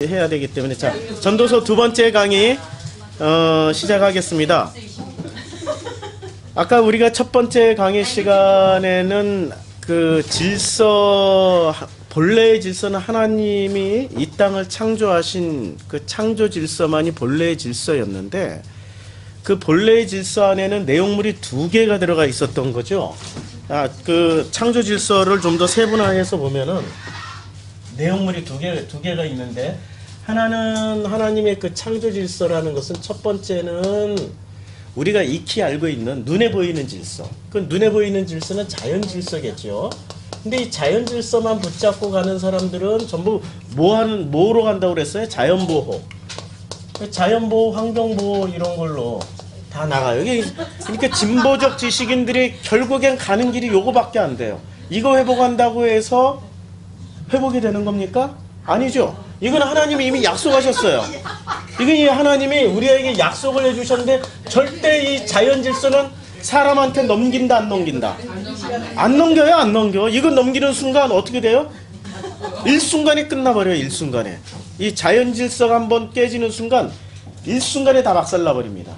해야 되기 때문에 자 전도서 두 번째 강의 시작하겠습니다. 아까 우리가 첫 번째 강의 시간에는 그 질서, 본래의 질서는 하나님이 이 땅을 창조하신 그 창조 질서만이 본래의 질서였는데, 그 본래의 질서 안에는 내용물이 두 개가 들어가 있었던 거죠. 그 창조 질서를 좀 더 세분화해서 보면은 내용물이 두 개가 있는데, 하나는 하나님의 그 창조 질서라는 것은 첫 번째는 우리가 익히 알고 있는 눈에 보이는 질서. 그 눈에 보이는 질서는 자연 질서겠죠. 근데 이 자연 질서만 붙잡고 가는 사람들은 전부 뭐로 간다고 그랬어요? 자연 보호. 자연 보호, 환경 보호 이런 걸로 다 나가요. 그러니까 진보적 지식인들이 결국엔 가는 길이 요거밖에 안 돼요. 이거 회복한다고 해서 회복이 되는 겁니까? 아니죠. 이건 하나님이 이미 약속하셨어요. 이건 하나님이 우리에게 약속을 해주셨는데, 절대 이 자연 질서는 사람한테 넘긴다, 안 넘긴다? 안 넘겨요, 안 넘겨. 이거 넘기는 순간 어떻게 돼요? 일순간에 끝나버려요, 일순간에. 이 자연 질서가 한번 깨지는 순간 일순간에 다 박살나버립니다.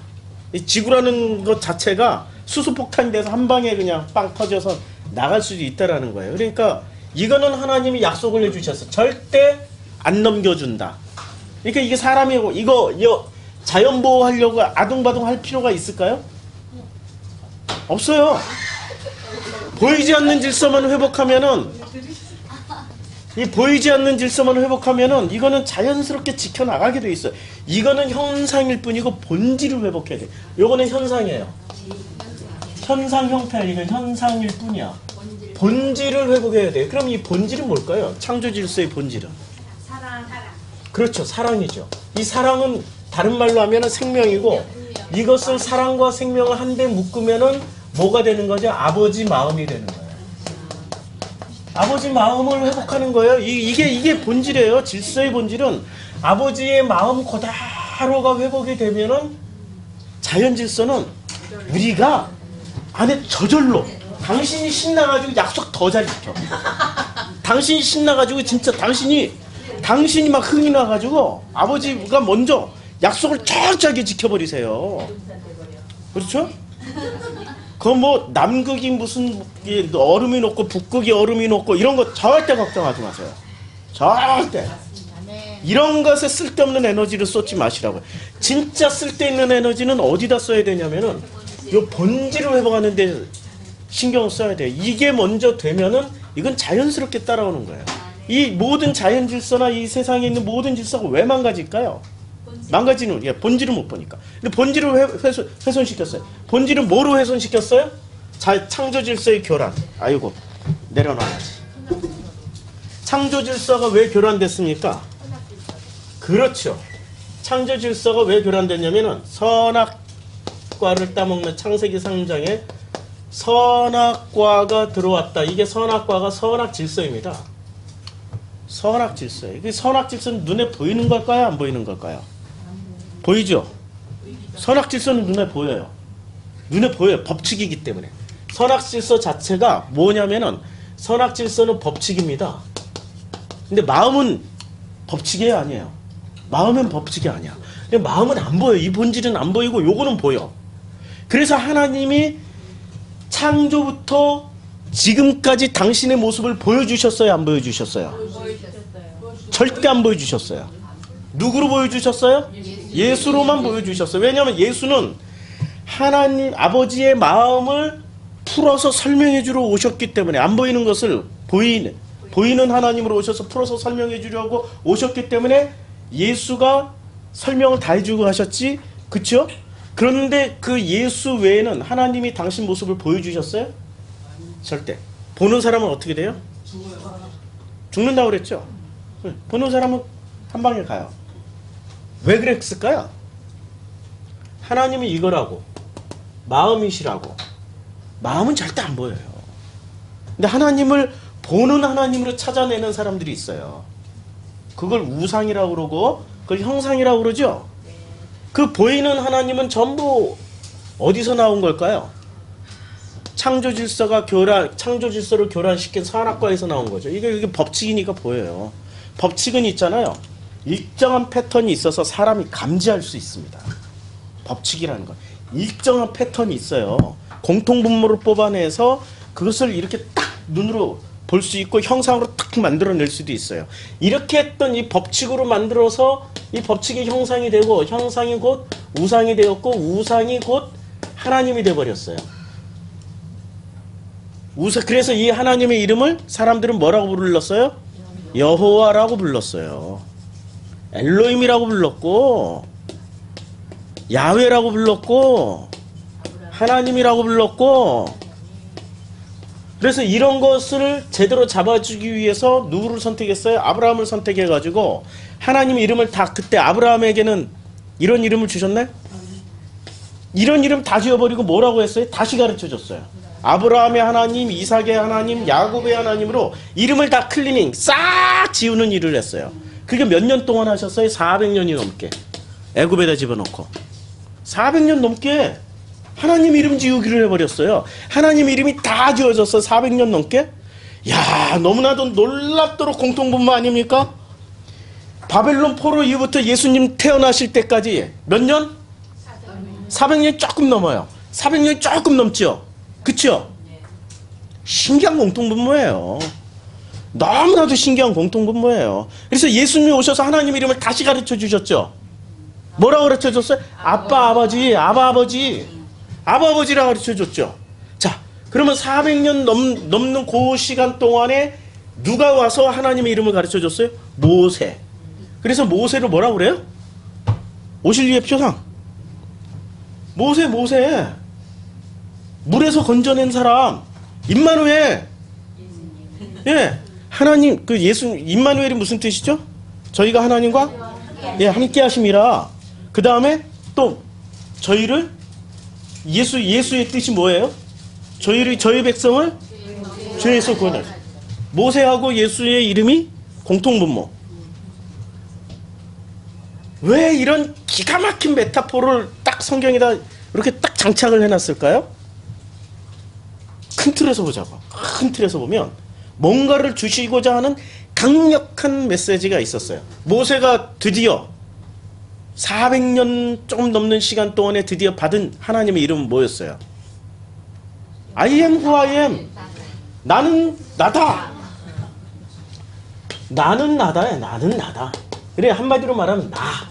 이 지구라는 것 자체가 수소폭탄이 돼서 한 방에 그냥 빵 터져서 나갈 수도 있다라는 거예요. 그러니까 이거는 하나님이 약속을 해주셔서 절대 안 넘겨준다. 그러니까 이게 사람이고, 이거 자연 보호하려고 아둥바둥 할 필요가 있을까요? 없어요. 보이지 않는 질서만 회복하면은, 이 보이지 않는 질서만 회복하면은 이거는 자연스럽게 지켜나가게 돼 있어요. 이거는 현상일 뿐이고 본질을 회복해야 돼. 요거는 현상이에요. 현상 형태, 이건 현상일 뿐이야. 본질을 회복해야 돼. 그럼 이 본질은 뭘까요? 창조 질서의 본질은? 사랑. 그렇죠. 사랑이죠. 이 사랑은 다른 말로 하면 생명이고, 이것을 사랑과 생명을 한데 묶으면은 뭐가 되는 거죠? 아버지 마음이 되는 거예요. 아버지 마음을 회복하는 거예요. 이게 본질이에요. 질서의 본질은 아버지의 마음 그대로가 회복이 되면은 자연 질서는 우리가 안에 저절로, 당신이 신나가지고 약속 더 잘 지켜. 당신이 신나가지고 진짜 당신이 막 흥이 나가지고 아버지가 먼저 약속을 철저하게 지켜버리세요. 그렇죠? 그 뭐 남극이 무슨 얼음이 녹고 북극이 얼음이 녹고 이런 거 절대 걱정하지 마세요. 절대. 이런 것에 쓸데없는 에너지를 쏟지 마시라고요. 진짜 쓸데있는 에너지는 어디다 써야 되냐면은 요 본질을 회복하는 데 신경을 써야 돼요. 이게 먼저 되면은 이건 자연스럽게 따라오는 거예요. 이 모든 자연 질서나 이 세상에 있는 모든 질서가 왜 망가질까요? 망가지는 본질을 못 보니까. 근데 본질을 훼손시켰어요. 본질은 뭐로 훼손시켰어요? 창조 질서의 교란. 아이고, 내려놔야지. 창조 질서가 왜 교란됐습니까? 그렇죠. 창조 질서가 왜 교란됐냐면은 선악과를 따먹는 창세기 3장에 선악과가 들어왔다. 이게 선악과가 선악 질서입니다. 선악 질서예요. 이 선악 질서는 눈에 보이는 걸까요? 안 보이는 걸까요? 보이죠? 선악 질서는 눈에 보여요. 눈에 보여요. 법칙이기 때문에. 선악 질서 자체가 뭐냐면은, 선악 질서는 법칙입니다. 근데 마음은 법칙이 아니에요. 마음은 법칙이 아니야. 근데 마음은 안 보여. 이 본질은 안 보이고 요거는 보여. 그래서 하나님이 창조부터 지금까지 당신의 모습을 보여주셨어요? 안 보여주셨어요? 절대 안 보여주셨어요. 누구로 보여주셨어요? 예수로만 보여주셨어요. 왜냐하면 예수는 하나님 아버지의 마음을 풀어서 설명해 주러 오셨기 때문에, 안 보이는 것을 보이는 하나님으로 오셔서 풀어서 설명해 주려고 오셨기 때문에 예수가 설명을 다 해주고 하셨지. 그쵸? 그런데 그 예수 외에는 하나님이 당신 모습을 보여주셨어요? 절대. 보는 사람은 어떻게 돼요? 죽는다고 그랬죠? 보는 사람은 한 방에 가요. 왜 그랬을까요? 하나님이 이거라고, 마음이시라고. 마음은 절대 안 보여요. 근데 하나님을 보는 하나님으로 찾아내는 사람들이 있어요. 그걸 우상이라고 그러고 그걸 형상이라고 그러죠? 그 보이는 하나님은 전부 어디서 나온 걸까요? 창조 질서를 교란시킨 선악과에서 나온 거죠. 이게 법칙이니까 보여요. 법칙은 있잖아요. 일정한 패턴이 있어서 사람이 감지할 수 있습니다. 법칙이라는 건 일정한 패턴이 있어요. 공통분모를 뽑아내서 그것을 이렇게 딱 눈으로 볼 수 있고 형상으로 딱 만들어낼 수도 있어요. 이렇게 했던 이 법칙으로 만들어서 이 법칙이 형상이 되고 형상이 곧 우상이 되었고 우상이 곧 하나님이 되어버렸어요. 그래서 이 하나님의 이름을 사람들은 뭐라고 불렀어요? 여호와라고 불렀어요. 엘로힘이라고 불렀고 야훼라고 불렀고 하나님이라고 불렀고. 그래서 이런 것을 제대로 잡아주기 위해서 누구를 선택했어요? 아브라함을 선택해가지고 하나님의 이름을 다 그때 아브라함에게는 이런 이름을 주셨나요? 이런 이름 다 지어버리고 뭐라고 했어요? 다시 가르쳐줬어요. 아브라함의 하나님, 이삭의 하나님, 야곱의 하나님으로 이름을 다 클리닝 싹 지우는 일을 했어요. 그게 몇 년 동안 하셨어요? 400년이 넘게. 애굽에다 집어넣고 400년 넘게 하나님 이름 지우기를 해버렸어요. 하나님 이름이 다 지워졌어. 400년 넘게. 야, 너무나도 놀랍도록 공통분모 아닙니까? 바벨론 포로 이후부터 예수님 태어나실 때까지 몇 년? 400년 조금 넘어요. 400년 조금 넘죠. 그쵸? 신기한 공통분모예요. 너무나도 신기한 공통분모예요. 그래서 예수님이 오셔서 하나님 이름을 다시 가르쳐 주셨죠. 뭐라고 가르쳐 줬어요? 아빠, 아버지, 아버지. 아버지라 가르쳐 줬죠. 자, 그러면 400년 넘는 그 시간 동안에 누가 와서 하나님의 이름을 가르쳐 줬어요? 모세. 그래서 모세를 뭐라고 그래요? 오실리의 표상. 모세. 물에서 건져낸 사람. 임마누엘. 예. 하나님, 그 임마누엘이 무슨 뜻이죠? 저희가 하나님과 예, 함께 하심이라. 그 다음에 또 저희를 예수의 뜻이 뭐예요? 저희 백성을 죄에서 구원할. 모세하고 예수의 이름이 공통분모. 왜 이런 기가 막힌 메타포를 딱 성경에다 이렇게 딱 장착을 해놨을까요? 큰 틀에서 보자고. 큰 틀에서 보면 뭔가를 주시고자 하는 강력한 메시지가 있었어요. 모세가 드디어 400년 조금 넘는 시간 동안에 드디어 받은 하나님의 이름은 뭐였어요? I am who I am. 나는 나다. 나는 나다야. 나는 나다. 그래, 한마디로 말하면 나.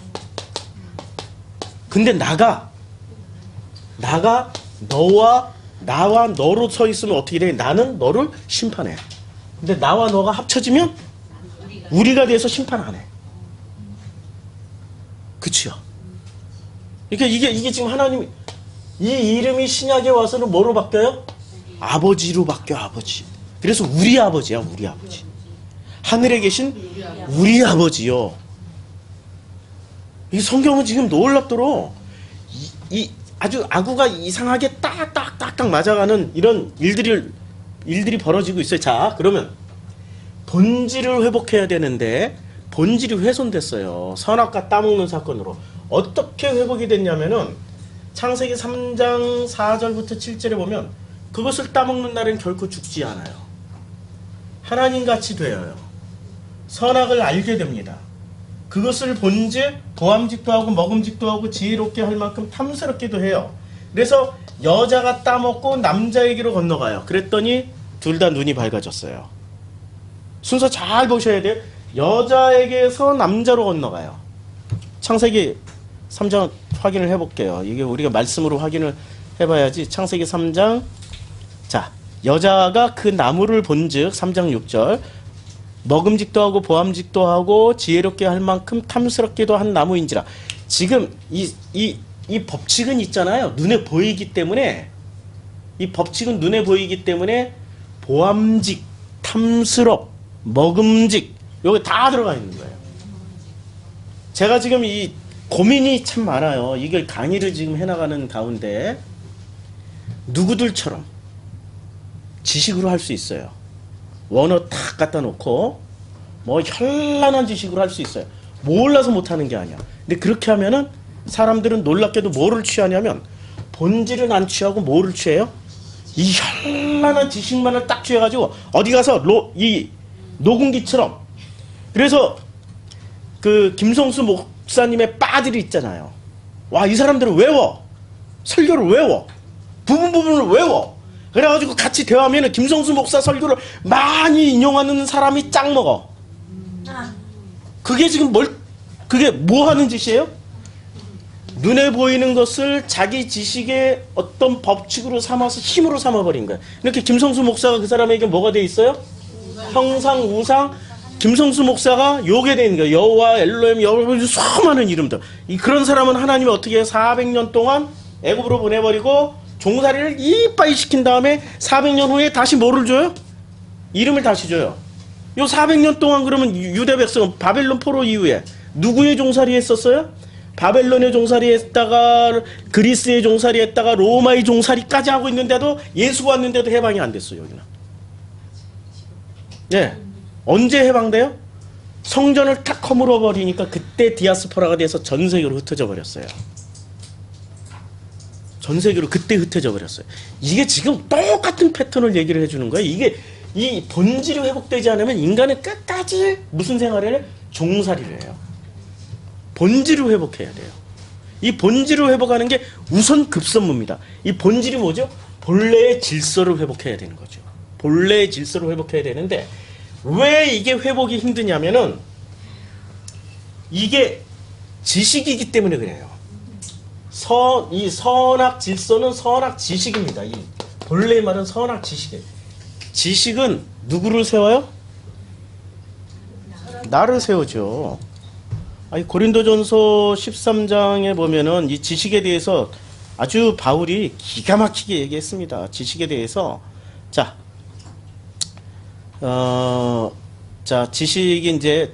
근데 나가 나와 너로 서 있으면 어떻게 돼? 나는 너를 심판해. 근데 나와 너가 합쳐지면 우리가 돼서 심판 안 해. 그치요? 그러니까 이게 지금 하나님 이 이름이 신약에 와서는 뭐로 바뀌어요? 아버지로 바뀌어. 아버지. 그래서 우리 아버지야. 우리 아버지. 하늘에 계신 우리 아버지요. 이 성경은 지금 놀랍도록 아주 아구가 이상하게 딱딱딱딱 맞아가는 이런 일들이 벌어지고 있어요. 자, 그러면 본질을 회복해야 되는데 본질이 훼손됐어요. 선악과 따먹는 사건으로. 어떻게 회복이 됐냐면은 창세기 3장 4절부터 7절에 보면 그것을 따먹는 날엔 결코 죽지 않아요. 하나님같이 되어요. 선악을 알게 됩니다. 그것을 본즉 보암직도 하고 먹음직도 하고 지혜롭게 할 만큼 탐스럽기도 해요. 그래서 여자가 따먹고 남자에게로 건너가요. 그랬더니 둘 다 눈이 밝아졌어요. 순서 잘 보셔야 돼요. 여자에게서 남자로 건너가요. 창세기 3장 확인을 해볼게요. 이게 우리가 말씀으로 확인을 해봐야지. 창세기 3장. 자, 여자가 그 나무를 본즉 3장 6절 먹음직도 하고 보암직도 하고 지혜롭게 할 만큼 탐스럽기도 한 나무인지라. 지금 이 법칙은 있잖아요. 눈에 보이기 때문에 이 법칙은 눈에 보이기 때문에 보암직, 탐스럽, 먹음직 여기 다 들어가 있는 거예요. 제가 지금 이 고민이 참 많아요. 이걸 강의를 지금 해나가는 가운데 누구들처럼 지식으로 할 수 있어요. 원어 탁 갖다 놓고 뭐 현란한 지식으로 할 수 있어요. 몰라서 못하는 게 아니야. 근데 그렇게 하면은 사람들은 놀랍게도 뭐를 취하냐면 본질은 안 취하고 뭐를 취해요? 이 현란한 지식만을 딱 취해가지고 어디 가서 이 녹음기처럼. 그래서 그 김성수 목사님의 빠들이 있잖아요. 와, 이 사람들은 외워. 설교를 외워. 부분을 외워. 그래가지고 같이 대화하면 김성수 목사 설교를 많이 인용하는 사람이 짱 먹어. 그게 지금 그게 뭐 하는 짓이에요? 눈에 보이는 것을 자기 지식의 어떤 법칙으로 삼아서 힘으로 삼아버린 거야. 이렇게 김성수 목사가 그 사람에게 뭐가 돼 있어요? 형상, 우상. 김성수 목사가 요게 돼 있는 거야. 여호와, 엘로힘, 여호와, 수많은 이름들. 그런 사람은 하나님이 어떻게 해요? 400년 동안 애굽으로 보내버리고 종살이를 이빠이 시킨 다음에 400년 후에 다시 뭐를 줘요? 이름을 다시 줘요. 요 400년 동안 그러면 유대 백성은 바벨론 포로 이후에 누구의 종살이 했었어요? 바벨론의 종살이 했다가 그리스의 종살이 했다가 로마의 종살이까지 하고 있는데도 예수가 왔는데도 해방이 안 됐어요. 여기는. 네. 언제 해방돼요? 성전을 탁 허물어 버리니까 그때 디아스포라가 돼서 전 세계로 흩어져 버렸어요. 전 세계로 그때 흩어져 버렸어요. 이게 지금 똑같은 패턴을 얘기를 해주는 거예요. 이게 이 본질이 회복되지 않으면 인간은 끝까지 무슨 생활을 해요? 종살이를 해요. 본질을 회복해야 돼요. 이 본질을 회복하는 게 우선 급선무입니다. 이 본질이 뭐죠? 본래의 질서를 회복해야 되는 거죠. 본래의 질서를 회복해야 되는데 왜 이게 회복이 힘드냐면은 이게 지식이기 때문에 그래요. 이 선악 질서는 선악 지식입니다. 이 본래의 말은 선악 지식이에요. 지식은 누구를 세워요? 나를 세우죠. 아니, 고린도전서 13장에 보면은 이 지식에 대해서 아주 바울이 기가 막히게 얘기했습니다. 지식에 대해서. 자, 지식이 이제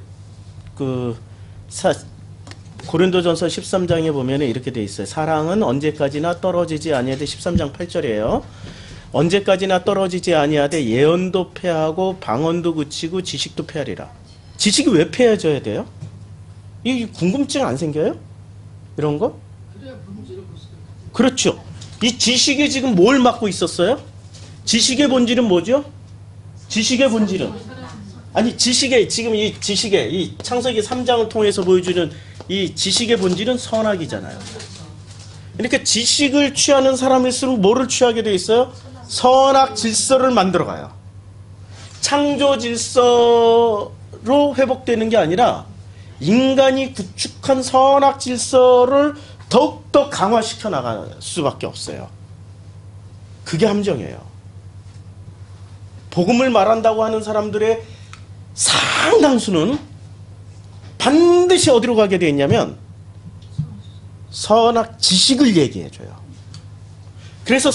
고린도전서 13장에 보면은 이렇게 돼 있어요. 사랑은 언제까지나 떨어지지 아니하되 13장 8절이에요. 언제까지나 떨어지지 아니하되 예언도 패하고 방언도 그치고 지식도 패하리라. 지식이 왜 패해져야 돼요? 이 궁금증 안 생겨요? 이런 거? 그렇죠. 이 지식이 지금 뭘 맡고 있었어요? 지식의 본질은 뭐죠? 지식의 본질은 아니 지금 이 창세기 3장을 통해서 보여주는 이 지식의 본질은 선악이잖아요. 그러니까 지식을 취하는 사람일수록 뭐를 취하게 돼 있어요? 선악 질서를 만들어가요. 창조 질서로 회복되는 게 아니라 인간이 구축한 선악 질서를 더욱더 강화시켜 나갈 수밖에 없어요. 그게 함정이에요. 복음을 말한다고 하는 사람들의 상당수는 반드시 어디로 가게 되어 있냐면 선악 지식을 얘기해줘요. 그래서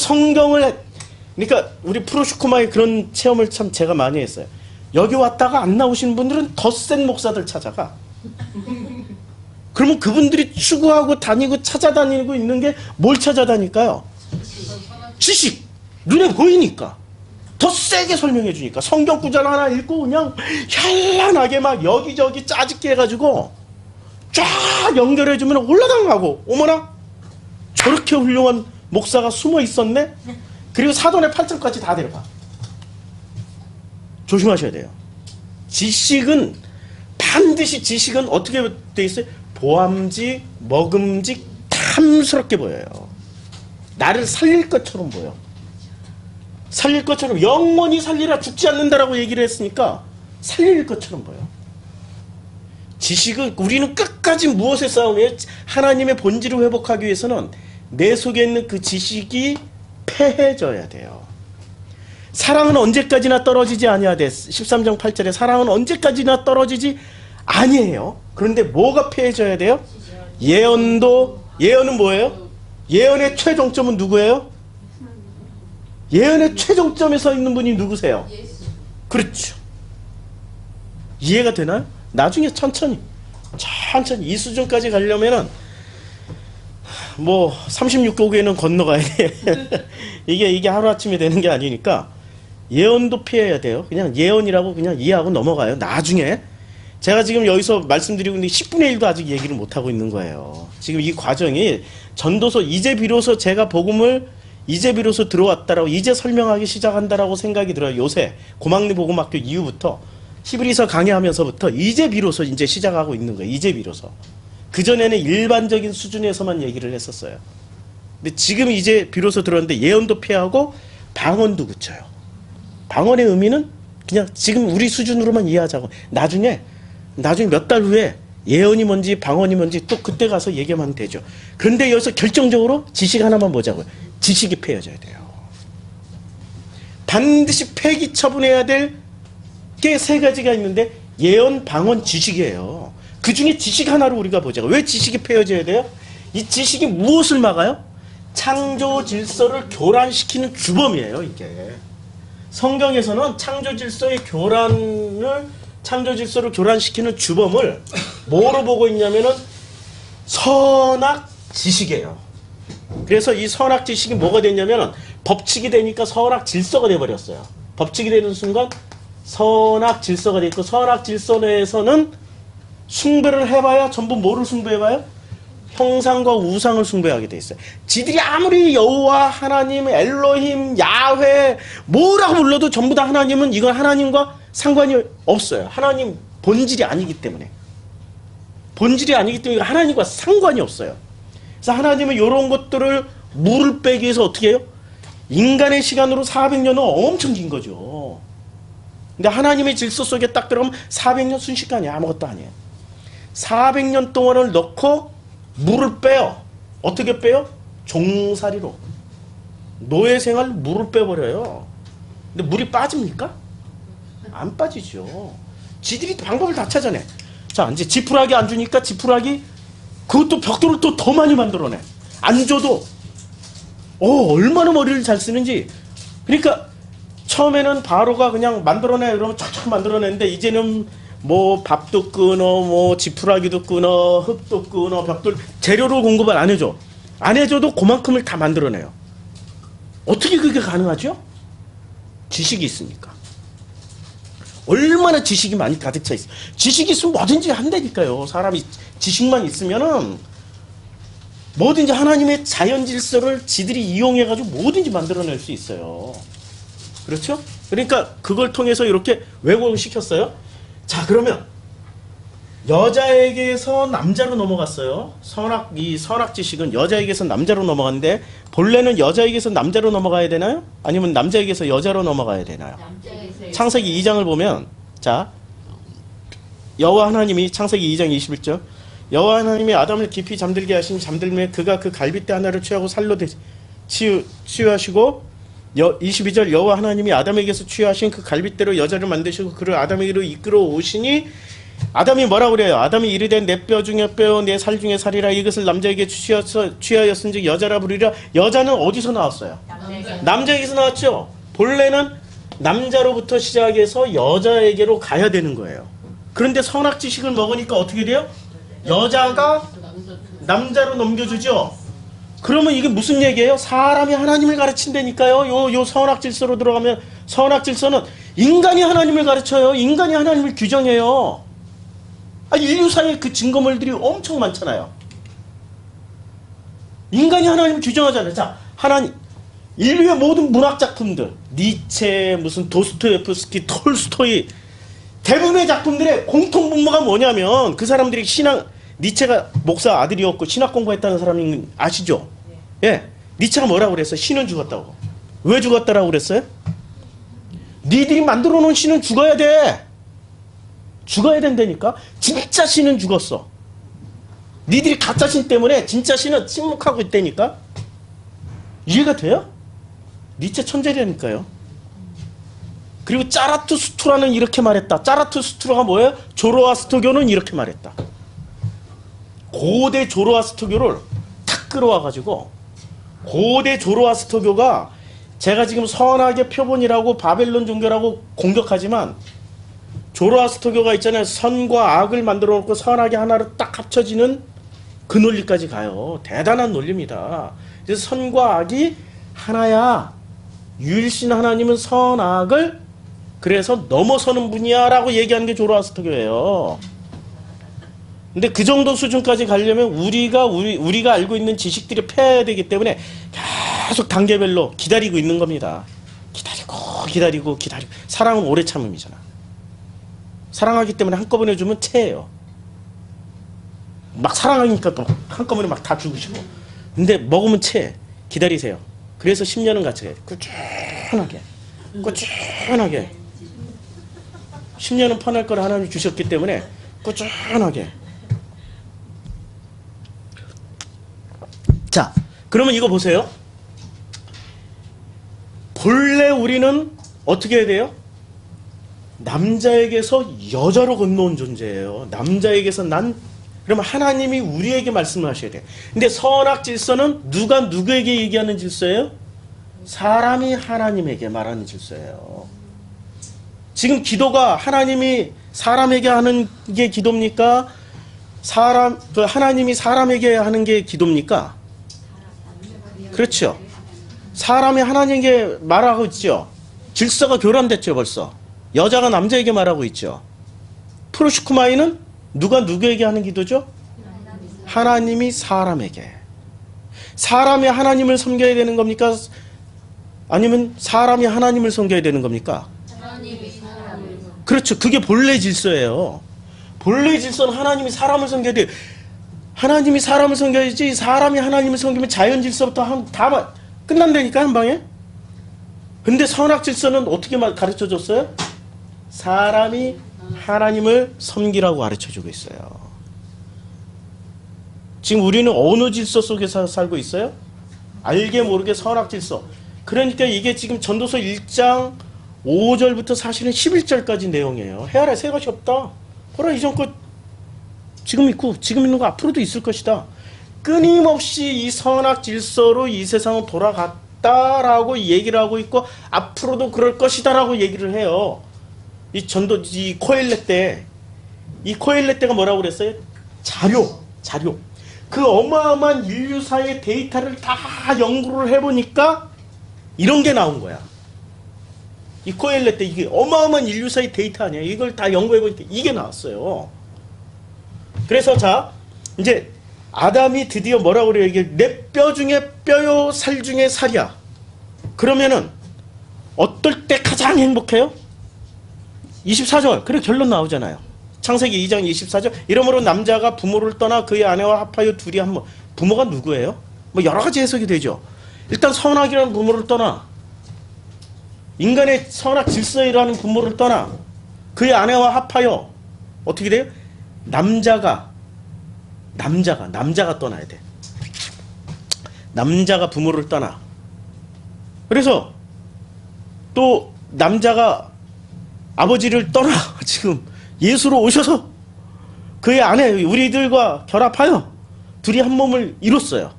그러니까 우리 프로슈코마의 그런 체험을 참 제가 많이 했어요. 여기 왔다가 안 나오시는 분들은 더 센 목사들 찾아가. 그러면 그분들이 추구하고 다니고 찾아다니고 있는 게 뭘 찾아다닐까요? 지식. 눈에 보이니까. 더 세게 설명해 주니까. 성경 구절 하나 읽고 그냥 현란하게 막 여기저기 짜집게 해가지고 쫙 연결해 주면 올라당하고, 어머나 저렇게 훌륭한 목사가 숨어 있었네. 그리고 사돈의 8절까지 다 데려가. 조심하셔야 돼요. 반드시 지식은 어떻게 돼 있어요? 보암직, 먹음직, 탐스럽게 보여요. 나를 살릴 것처럼 보여. 살릴 것처럼, 영원히 살리라 죽지 않는다라고 얘기를 했으니까 살릴 것처럼 보여. 지식은, 우리는 끝까지 무엇에 싸우며 하나님의 본질을 회복하기 위해서는 내 속에 있는 그 지식이 패해져야 돼요. 사랑은 언제까지나 떨어지지 아니하되, 13장 8절에 사랑은 언제까지나 떨어지지 아니에요. 그런데 뭐가 패해져야 돼요? 예언은 뭐예요? 예언의 최종점은 누구예요? 예언의 최종점에 서 있는 분이 누구세요? 그렇죠. 이해가 되나요? 나중에 천천히 이 수준까지 가려면은 뭐 36곡에는 건너가야 돼. 이게 하루아침에 되는 게 아니니까 예언도 피해야 돼요. 그냥 예언이라고 그냥 이해하고 넘어가요. 나중에 제가 지금 여기서 말씀드리고 있는데 10분의 1도 아직 얘기를 못하고 있는 거예요. 지금 이 과정이 전도서, 이제 비로소 제가 복음을 이제 비로소 들어왔다라고, 이제 설명하기 시작한다라고 생각이 들어요. 요새 고막리 복음학교 이후부터 히브리서 강의하면서부터 이제 비로소 이제 시작하고 있는 거예요. 이제 비로소. 그전에는 일반적인 수준에서만 얘기를 했었어요. 근데 지금 이제 비로소 들었는데 예언도 피하고 방언도 그쳐요. 방언의 의미는 그냥 지금 우리 수준으로만 이해하자고. 나중에 몇 달 후에 예언이 뭔지 방언이 뭔지 또 그때 가서 얘기하면 되죠. 그런데 여기서 결정적으로 지식 하나만 보자고요. 지식이 폐해져야 돼요. 반드시 폐기 처분해야 될 게 세 가지가 있는데 예언, 방언, 지식이에요. 그 중에 지식 하나로 우리가 보자고. 왜 지식이 폐해져야 돼요? 이 지식이 무엇을 막아요? 창조 질서를 교란시키는 주범이에요, 이게. 성경에서는 창조 질서를 교란시키는 주범을 뭐로 보고 있냐면은 선악 지식이에요. 그래서 이 선악 지식이 뭐가 됐냐면은 법칙이 되니까 선악 질서가 돼버렸어요. 법칙이 되는 순간 선악 질서가 됐고, 선악 질서 내에서는 숭배를 해봐야 전부 뭐를 숭배해봐요? 형상과 우상을 숭배하게 돼 있어요. 지들이 아무리 여호와, 하나님, 엘로힘, 야훼 뭐라고 불러도 전부 다 하나님은 이건 하나님과 상관이 없어요. 하나님 본질이 아니기 때문에. 본질이 아니기 때문에 하나님과 상관이 없어요. 그래서 하나님은 이런 것들을 물을 빼기 위해서 어떻게 해요? 인간의 시간으로 400년은 엄청 긴 거죠. 근데 하나님의 질서 속에 딱 들어가면 400년 순식간이야. 아무것도 아니에요. 400년 동안을 넣고 물을 빼요. 어떻게 빼요? 종살이로. 노예 생활 물을 빼버려요. 근데 물이 빠집니까? 안 빠지죠. 지들이 방법을 다 찾아내. 자, 이제 지푸라기 안 주니까 지푸라기 그것도 벽돌을 또 더 많이 만들어내. 안 줘도 얼마나 머리를 잘 쓰는지. 그러니까 처음에는 바로가 그냥 만들어내 그러면 쫙쫙 만들어내는데 이제는 뭐 밥도 끊어, 뭐 지푸라기도 끊어, 흙도 끊어, 벽돌 재료로 공급을 안 해줘. 안 해줘도 그만큼을 다 만들어내요. 어떻게 그게 가능하죠? 지식이 있으니까. 얼마나 지식이 많이 가득 차 있어. 지식이 있으면 뭐든지 한다니까요. 사람이 지식만 있으면은 뭐든지 하나님의 자연 질서를 지들이 이용해가지고 뭐든지 만들어낼 수 있어요. 그렇죠? 그러니까 그걸 통해서 이렇게 왜곡을 시켰어요. 자, 그러면 여자에게서 남자로 넘어갔어요. 이 선악 지식은 여자에게서 남자로 넘어갔는데 본래는 여자에게서 남자로 넘어가야 되나요? 아니면 남자에게서 여자로 넘어가야 되나요? 창세기 2장을 보면, 자, 여호와 하나님이 창세기 2장 21절 여호와 하나님이 아담을 깊이 잠들게 하신 잠들매 그가 그 갈빗대 하나를 취하고 살로 치유하시고 22절 여호와 하나님이 아담에게서 취하신 그 갈빗대로 여자를 만드시고 그를 아담에게로 이끌어 오시니 아담이 뭐라고 그래요? 아담이 이르되 내 뼈 중에 뼈 내 살 중에 살이라 이것을 남자에게 취하였은즉 여자라 부르리라. 여자는 어디서 나왔어요? 남자에게서 나왔죠. 본래는 남자로부터 시작해서 여자에게로 가야 되는 거예요. 그런데 선악 지식을 먹으니까 어떻게 돼요? 여자가 남자로 넘겨주죠. 그러면 이게 무슨 얘기예요? 사람이 하나님을 가르친다니까요. 요 선악 질서로 들어가면 선악 질서는 인간이 하나님을 가르쳐요. 인간이 하나님을 규정해요. 인류사에 그 증거물들이 엄청 많잖아요. 인간이 하나님을 규정하잖아요. 자, 하나님, 인류의 모든 문학 작품들, 니체, 무슨 도스토옙스키, 톨스토이, 대부분의 작품들의 공통 분모가 뭐냐면 그 사람들이 니체가 목사 아들이었고 신학 공부했다는 사람이 아시죠? 예, 니체가 뭐라고 그랬어요? 신은 죽었다고. 왜 죽었다라고 그랬어요? 니들이 만들어 놓은 신은 죽어야 돼. 죽어야 된다니까. 진짜 신은 죽었어. 니들이 가짜 신 때문에 진짜 신은 침묵하고 있다니까. 이해가 돼요? 니체 천재라니까요. 그리고 짜라투스트라는 이렇게 말했다. 짜라투스트라가 뭐예요? 조로아스터교는 이렇게 말했다. 고대 조로아스터교를 탁 끌어와가지고 고대 조로아스터교가 제가 지금 선악의 표본이라고 바벨론 종교라고 공격하지만 조로아스터교가 있잖아요. 선과 악을 만들어 놓고 선악이 하나로 딱 합쳐지는 그 논리까지 가요. 대단한 논리입니다. 그래서 선과 악이 하나야. 유일신 하나님은 선악을 그래서 넘어서는 분이야 라고 얘기하는 게 조로아스터교예요. 근데 그 정도 수준까지 가려면 우리가 알고 있는 지식들이 폐해야 되기 때문에 계속 단계별로 기다리고 있는 겁니다. 기다리고 사랑은 오래 참음이잖아. 사랑하기 때문에 한꺼번에 주면 체해요. 막 사랑하니까 또 한꺼번에 막 다 주고 싶어. 근데 먹으면 체해. 기다리세요. 그래서 10년은 같이 가야 돼. 꾸준하게. 꾸준하게. 10년은 편할 걸 하나님이 주셨기 때문에 꾸준하게. 자, 그러면 이거 보세요. 본래 우리는 어떻게 해야 돼요? 남자에게서 여자로 건너온 존재예요. 남자에게서 그러면 하나님이 우리에게 말씀을 하셔야 돼요. 근데 선악 질서는 누가 누구에게 얘기하는 질서예요? 사람이 하나님에게 말하는 질서예요. 지금 기도가 하나님이 사람에게 하는 게 기도입니까? 하나님이 사람에게 하는 게 기도입니까? 그렇죠. 사람이 하나님에게 말하고 있죠. 질서가 교란됐죠, 벌써. 여자가 남자에게 말하고 있죠. 프로시쿠마이는 누가 누구에게 하는 기도죠? 하나님이 사람에게. 사람이 하나님을 섬겨야 되는 겁니까? 아니면 사람이 하나님을 섬겨야 되는 겁니까? 그렇죠. 그게 본래 질서예요. 본래 질서는 하나님이 사람을 섬겨야 돼요. 하나님이 사람을 섬겨야지 사람이 하나님을 섬기면 자연 질서부터 다 끝난다니까, 한 방에. 근데 선악 질서는 어떻게 가르쳐 줬어요? 사람이 하나님을 섬기라고 가르쳐 주고 있어요. 지금 우리는 어느 질서 속에서 살고 있어요? 알게 모르게 선악 질서. 그러니까 이게 지금 전도서 1장 5절부터 사실은 11절까지 내용이에요. 헤아라 새 것이 없다. 보라 이전 것 지금 있고 지금 있는 거 앞으로도 있을 것이다. 끊임없이 이 선악 질서로 이 세상은 돌아갔다라고 얘기를 하고 있고 앞으로도 그럴 것이다라고 얘기를 해요. 이 코엘렛 때가 뭐라고 그랬어요? 자료. 그 어마어마한 인류사의 데이터를 다 연구를 해보니까 이런 게 나온 거야. 이 코엘렛 때 이게 어마어마한 인류사의 데이터 아니야. 이걸 다 연구해보니까 이게 나왔어요. 그래서 자, 이제 아담이 드디어 뭐라고 그래요? 이게 내 뼈 중에 뼈요, 살 중에 살이야. 그러면은 어떨 때 가장 행복해요? 24절. 그래 결론 나오잖아요. 창세기 2장 24절. 이러므로 남자가 부모를 떠나 그의 아내와 합하여 둘이 한번. 부모가 누구예요? 뭐 여러 가지 해석이 되죠. 일단 선악이라는 부모를 떠나. 인간의 선악 질서이라는 부모를 떠나. 그의 아내와 합하여. 어떻게 돼요? 남자가 떠나야 돼. 남자가 부모를 떠나. 그래서 또 남자가 아버지를 떠나 지금 예수로 오셔서 그의 아내 우리들과 결합하여 둘이 한 몸을 이뤘어요.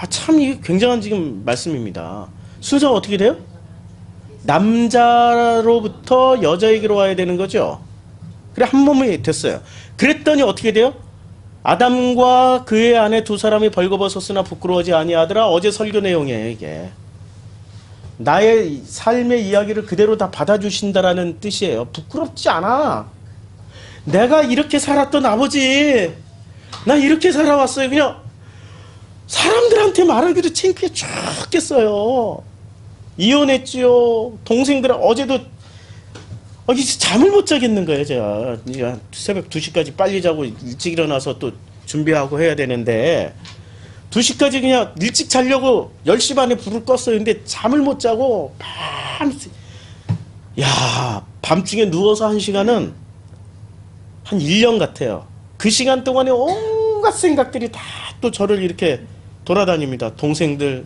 참 이게 굉장한 지금 말씀입니다. 순서가 어떻게 돼요? 남자로부터 여자에게로 와야 되는 거죠. 그래 한 몸이 됐어요. 그랬더니 어떻게 돼요? 아담과 그의 아내 두 사람이 벌거벗었으나 부끄러워하지 아니하더라. 어제 설교 내용이에요 이게. 나의 삶의 이야기를 그대로 다 받아주신다라는 뜻이에요. 부끄럽지 않아. 내가 이렇게 살았던 아버지, 나 이렇게 살아왔어요. 그냥 사람들한테 말하기도 창피해 죽겠어요. 이혼했지요. 동생들 어제도 잠을 못 자겠는 거예요. 제가 새벽 2시까지 빨리 자고 일찍 일어나서 또 준비하고 해야 되는데 2시까지 그냥 일찍 자려고 10시 반에 불을 껐어요. 근데 잠을 못 자고 밤중에 누워서 한 시간은 한 1년 같아요. 그 시간 동안에 온갖 생각들이 다 또 저를 이렇게 돌아다닙니다. 동생들,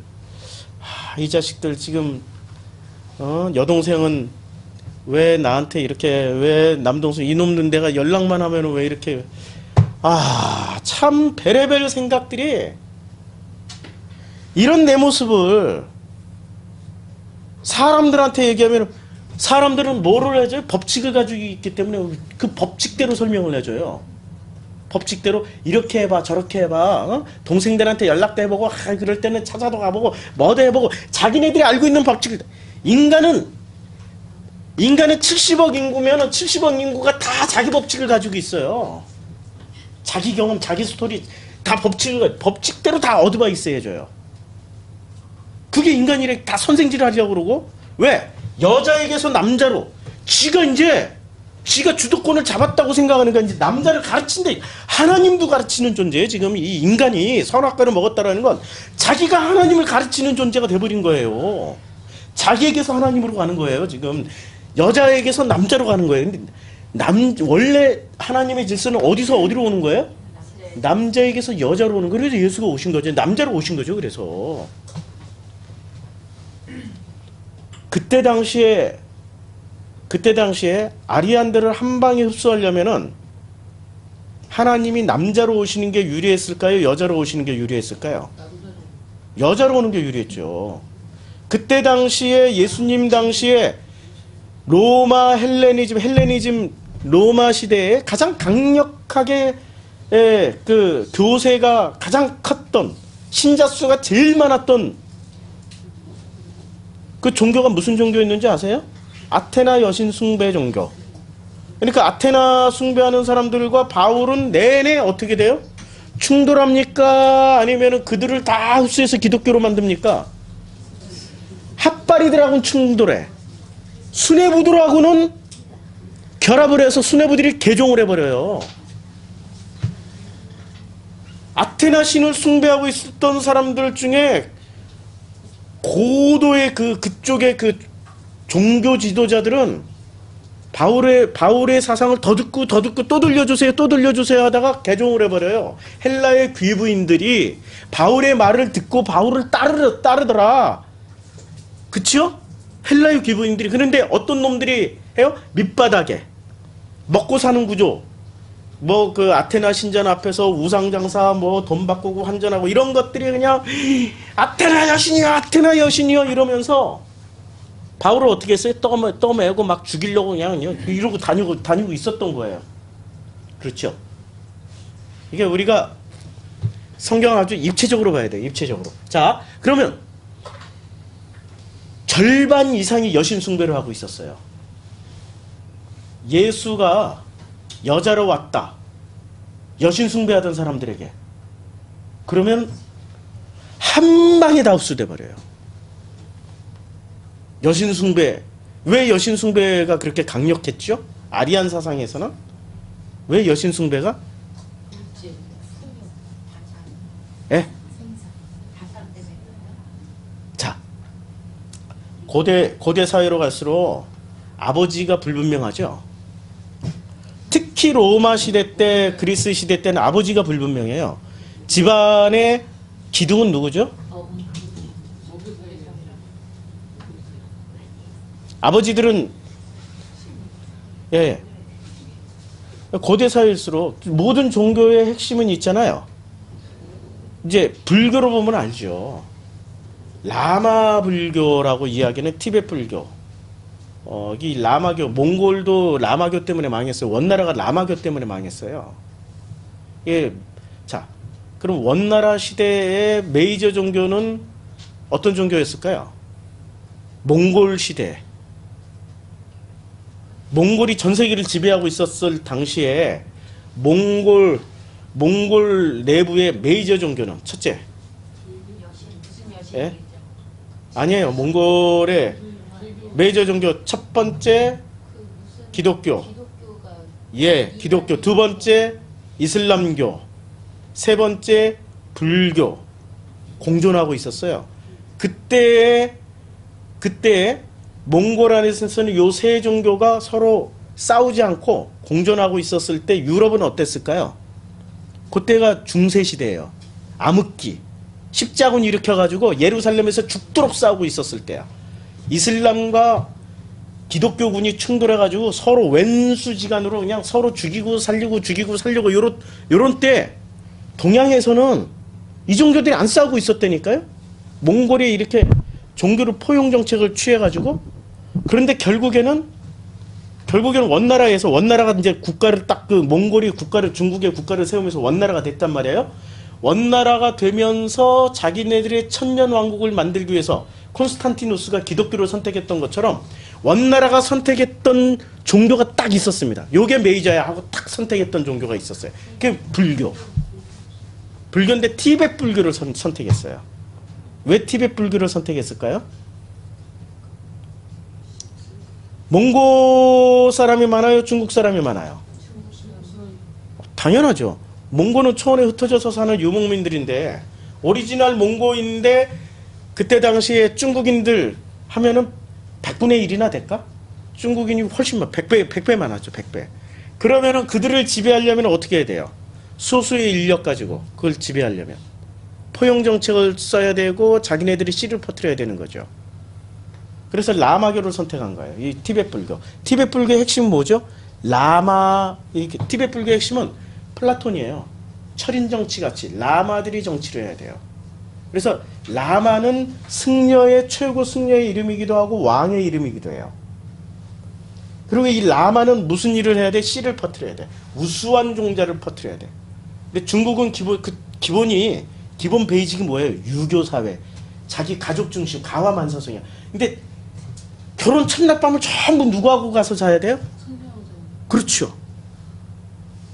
이 자식들 지금 여동생은 왜 나한테 이렇게, 왜 남동생 이놈들 내가 연락만 하면 왜 이렇게, 참 베레벨 생각들이. 이런 내 모습을 사람들한테 얘기하면 사람들은 뭐를 해줘요? 법칙을 가지고 있기 때문에 그 법칙대로 설명을 해줘요. 법칙대로 이렇게 해봐 저렇게 해봐. 동생들한테 연락도 해보고 그럴 때는 찾아도 가보고 뭐도 해보고 자기네들이 알고 있는 법칙을. 인간은 70억 인구면 70억 인구가 다 자기 법칙을 가지고 있어요. 자기 경험 자기 스토리 다 법칙대로 다 어드바이스 해줘요. 그게 인간이래. 다 선생질 하려고 그러고. 왜? 여자에게서 남자로 지가 주도권을 잡았다고 생각하는 이제 남자를 가르친데 하나님도 가르치는 존재예요. 지금 이 인간이 선악과를 먹었다라는 건 자기가 하나님을 가르치는 존재가 돼버린 거예요. 자기에게서 하나님으로 가는 거예요. 지금 여자에게서 남자로 가는 거예요. 근데 원래 하나님의 질서는 어디서 어디로 오는 거예요? 남자에게서 여자로 오는 거예요. 그래서 예수가 오신 거죠. 남자로 오신 거죠. 그래서 그때 당시에 아리안들을 한 방에 흡수하려면은 하나님이 남자로 오시는 게 유리했을까요? 여자로 오시는 게 유리했을까요? 여자로 오는 게 유리했죠. 그때 당시에 예수님 당시에 로마 헬레니즘 로마 시대에 가장 강력하게 그 교세가 가장 컸던 신자 수가 제일 많았던 그 종교가 무슨 종교였는지 아세요? 아테나 여신 숭배 종교. 그러니까 아테나 숭배하는 사람들과 바울은 내내 어떻게 돼요? 충돌합니까? 아니면 그들을 다 흡수해서 기독교로 만듭니까? 핫바리들하고는 충돌해. 수뇌부들하고는 결합을 해서 수뇌부들이 개종을 해버려요. 아테나 신을 숭배하고 있었던 사람들 중에 고도의 그쪽의 그 종교 지도자들은 바울의 사상을 더 듣고 또 들려주세요 하다가 개종을 해버려요. 헬라의 귀부인들이 바울의 말을 듣고 바울을 따르더라. 그치요? 헬라의 귀부인들이. 그런데 어떤 놈들이 해요? 밑바닥에 먹고 사는 구조, 뭐 그 아테나 신전 앞에서 우상장사 뭐 돈 바꾸고 환전하고 이런 것들이 그냥 아테나 여신이요 이러면서 바울을 어떻게 했어요? 떠매고 막 죽이려고 그냥 이러고 다니고 있었던 거예요. 그렇죠? 이게 우리가 성경을 아주 입체적으로 봐야 돼요. 입체적으로. 자, 그러면 절반 이상이 여신 숭배를 하고 있었어요. 예수가 여자로 왔다. 여신 숭배하던 사람들에게. 그러면 한 방에 다 흡수돼 버려요. 여신 숭배. 왜 여신 숭배가 그렇게 강력했죠? 아리안 사상에서는 왜 여신 숭배가? 예. 자, 고대 사회로 갈수록 아버지가 불분명하죠. 특히 로마 시대 때, 그리스 시대 때는 아버지가 불분명해요. 집안의 기둥은 누구죠? 아버지들은 고대 사회일수록 모든 종교의 핵심은 있잖아요. 이제 불교로 보면 알죠. 라마 불교라고 이야기하는 티베트 불교. 이 라마교, 몽골도 라마교 때문에 망했어요. 원나라가 라마교 때문에 망했어요. 예, 자, 그럼 원나라 시대의 메이저 종교는 어떤 종교였을까요? 몽골 시대. 몽골이 전 세계를 지배하고 있었을 당시에 몽골 내부의 메이저 종교는 첫째. 예? 아니에요. 몽골의 메이저 종교 첫 번째 기독교. 예, 기독교. 두 번째 이슬람교. 세 번째 불교. 공존하고 있었어요. 그때 몽골 안에서는 요 세 종교가 서로 싸우지 않고 공존하고 있었을 때 유럽은 어땠을까요? 그때가 중세시대예요. 암흑기. 십자군 일으켜가지고 예루살렘에서 죽도록 싸우고 있었을 때야. 이슬람과 기독교군이 충돌해가지고 서로 왼수지간으로 그냥 서로 죽이고 살리고 요런 때 동양에서는 이 종교들이 안 싸우고 있었다니까요. 몽골이 이렇게 종교를 포용 정책을 취해가지고. 그런데 결국에는 원나라가 이제 국가를 딱 몽골이 중국의 국가를 세우면서 원나라가 됐단 말이에요. 원나라가 되면서 자기네들의 천년 왕국을 만들기 위해서 콘스탄티누스가 기독교를 선택했던 것처럼 원나라가 선택했던 종교가 딱 있었습니다. 요게 메이저야 하고 딱 선택했던 종교가 있었어요. 그게 불교. 불교인데 티베트 불교를 선택했어요. 왜 티베트 불교를 선택했을까요? 몽고 사람이 많아요? 중국 사람이 많아요? 당연하죠. 몽고는 초원에 흩어져서 사는 유목민들인데 오리지널 몽고인데 그때 당시에 중국인들 하면은 100분의 1이나 될까? 중국인이 훨씬 100배 많았죠. 100배. 그러면은 그들을 지배하려면 어떻게 해야 돼요? 소수의 인력 가지고 그걸 지배하려면 포용 정책을 써야 되고 자기네들이 씨를 퍼뜨려야 되는 거죠. 그래서 라마교를 선택한 거예요. 이 티베트 불교. 티베트 불교의 핵심은 뭐죠? 티베트 불교의 핵심은 플라톤이에요. 철인 정치 같이 라마들이 정치를 해야 돼요. 그래서 라마는 승려의 최고 승려의 이름이기도 하고 왕의 이름이기도 해요. 그리고 이 라마는 무슨 일을 해야 돼? 씨를 퍼뜨려야 돼. 우수한 종자를 퍼뜨려야 돼. 근데 중국은 기본 베이직이 뭐예요? 유교 사회. 자기 가족 중심, 가와 만사성이야. 근데 결혼 첫날 밤을 전부 누구하고 가서 자야 돼요? 그렇죠.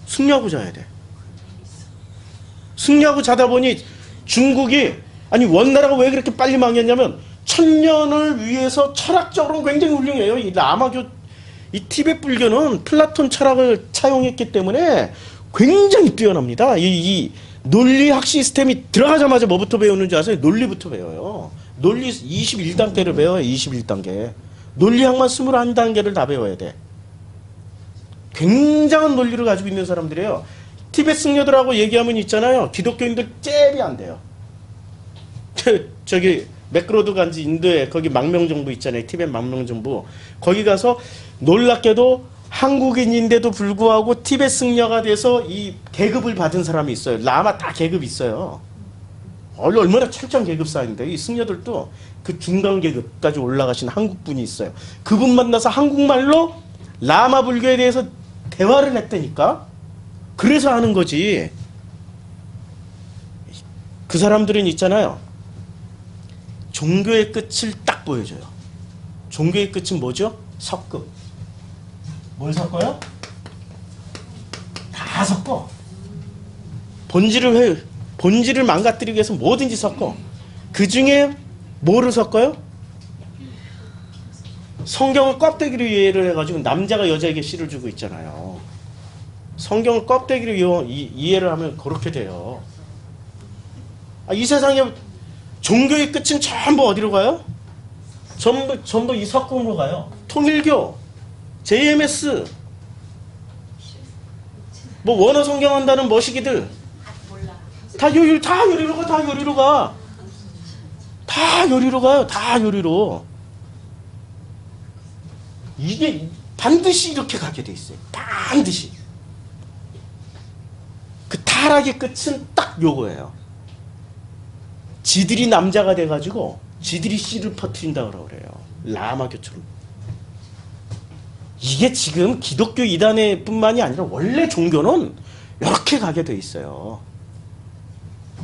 승려하고 자야 돼. 승려하고 자다 보니 중국이 원나라가 왜 그렇게 빨리 망했냐면 천년을 위해서 철학적으로는 굉장히 훌륭해요. 이 라마교, 이 티베트 불교는 플라톤 철학을 차용했기 때문에 굉장히 뛰어납니다. 이 논리학 시스템이 들어가자마자 뭐부터 배우는 줄 아세요? 논리부터 배워요. 논리 21단계를 배워요. 21단계. 논리학만 21단계를 다 배워야 돼. 굉장한 논리를 가지고 있는 사람들이에요. 티베트 승려들하고 얘기하면 있잖아요. 기독교인들 잽이 안 돼요. 저기 맥그로드 간지 인도에 거기 망명정부 있잖아요. 티베트 망명정부. 거기 가서 놀랍게도 한국인인데도 불구하고 티베트 승려가 돼서 이 계급을 받은 사람이 있어요. 라마 다 계급이 있어요. 얼마나 철저한 계급사인데 이 승려들도 그 중간 계급까지 올라가신 한국분이 있어요. 그분 만나서 한국말로 라마 불교에 대해서 대화를 했다니까. 그래서 하는 거지. 그 사람들은 있잖아요. 종교의 끝을 딱 보여줘요. 종교의 끝은 뭐죠? 섞음. 뭘 섞어요? 다 섞어. 본질을 망가뜨리기 위해서 뭐든지 섞어. 그 중에 뭐를 섞어요? 성경을 껍데기로 이해를 해가지고 남자가 여자에게 씨를 주고 있잖아요. 성경을 껍데기로 이해를 하면 그렇게 돼요. 이 세상에 종교의 끝은 전부 어디로 가요? 전부 이 섞음으로 가요. 통일교, JMS, 뭐 원어 성경한다는 머시기들 다 요리로 가. 다 요리로 가요. 다 요리로. 이게 반드시 이렇게 가게 돼 있어요. 반드시. 그 타락의 끝은 딱 요거예요. 지들이 남자가 돼가지고 지들이 씨를 퍼뜨린다고 그래요. 라마교처럼. 이게 지금 기독교 이단에 뿐만이 아니라 원래 종교는 이렇게 가게 돼 있어요.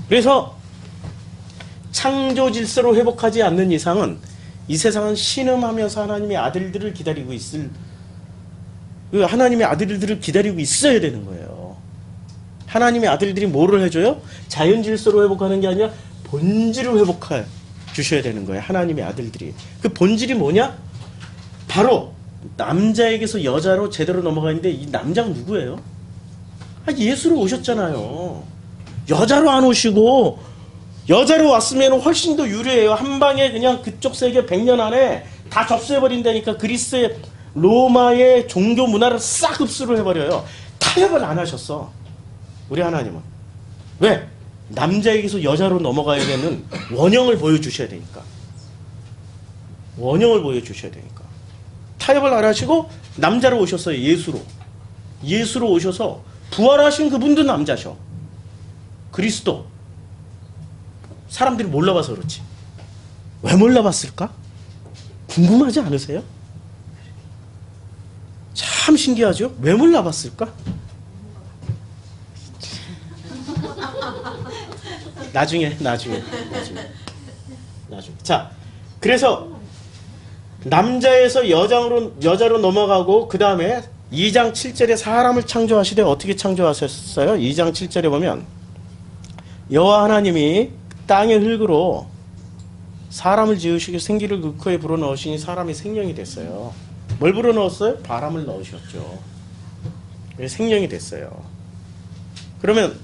그래서 창조 질서로 회복하지 않는 이상은 이 세상은 신음하면서 하나님의 아들들을 기다리고 하나님의 아들들을 기다리고 있어야 되는 거예요. 하나님의 아들들이 뭐를 해줘요? 자연 질서로 회복하는 게 아니라 본질을 회복해 주셔야 되는 거예요. 하나님의 아들들이. 그 본질이 뭐냐? 바로 남자에게서 여자로 제대로 넘어가는데 이 남자가 누구예요? 예수로 오셨잖아요. 여자로 안 오시고 여자로 왔으면 훨씬 더 유리해요. 한 방에 그냥 그쪽 세계 100년 안에 다 접수해버린다니까. 그리스의 로마의 종교 문화를 싹 흡수를 해버려요. 타협을 안 하셨어. 우리 하나님은. 왜? 남자에게서 여자로 넘어가야 되는 원형을 보여주셔야 되니까. 원형을 보여주셔야 되니까. 타협을 안 하시고 남자로 오셨어요. 예수로 오셔서 부활하신 그분도 남자셔. 그리스도. 사람들이 몰라봐서 그렇지. 왜 몰라봤을까? 궁금하지 않으세요? 참 신기하죠? 왜 몰라봤을까? 나중에. 자, 그래서 남자에서 여자로 넘어가고 그 다음에 2장 7절에 사람을 창조하시되 어떻게 창조하셨어요? 2장 7절에 보면 여호와 하나님이 땅의 흙으로 사람을 지으시고 생기를 그 코에 불어넣으시니 사람이 생명이 됐어요. 뭘 불어넣었어요? 바람을 넣으셨죠. 생명이 됐어요. 그러면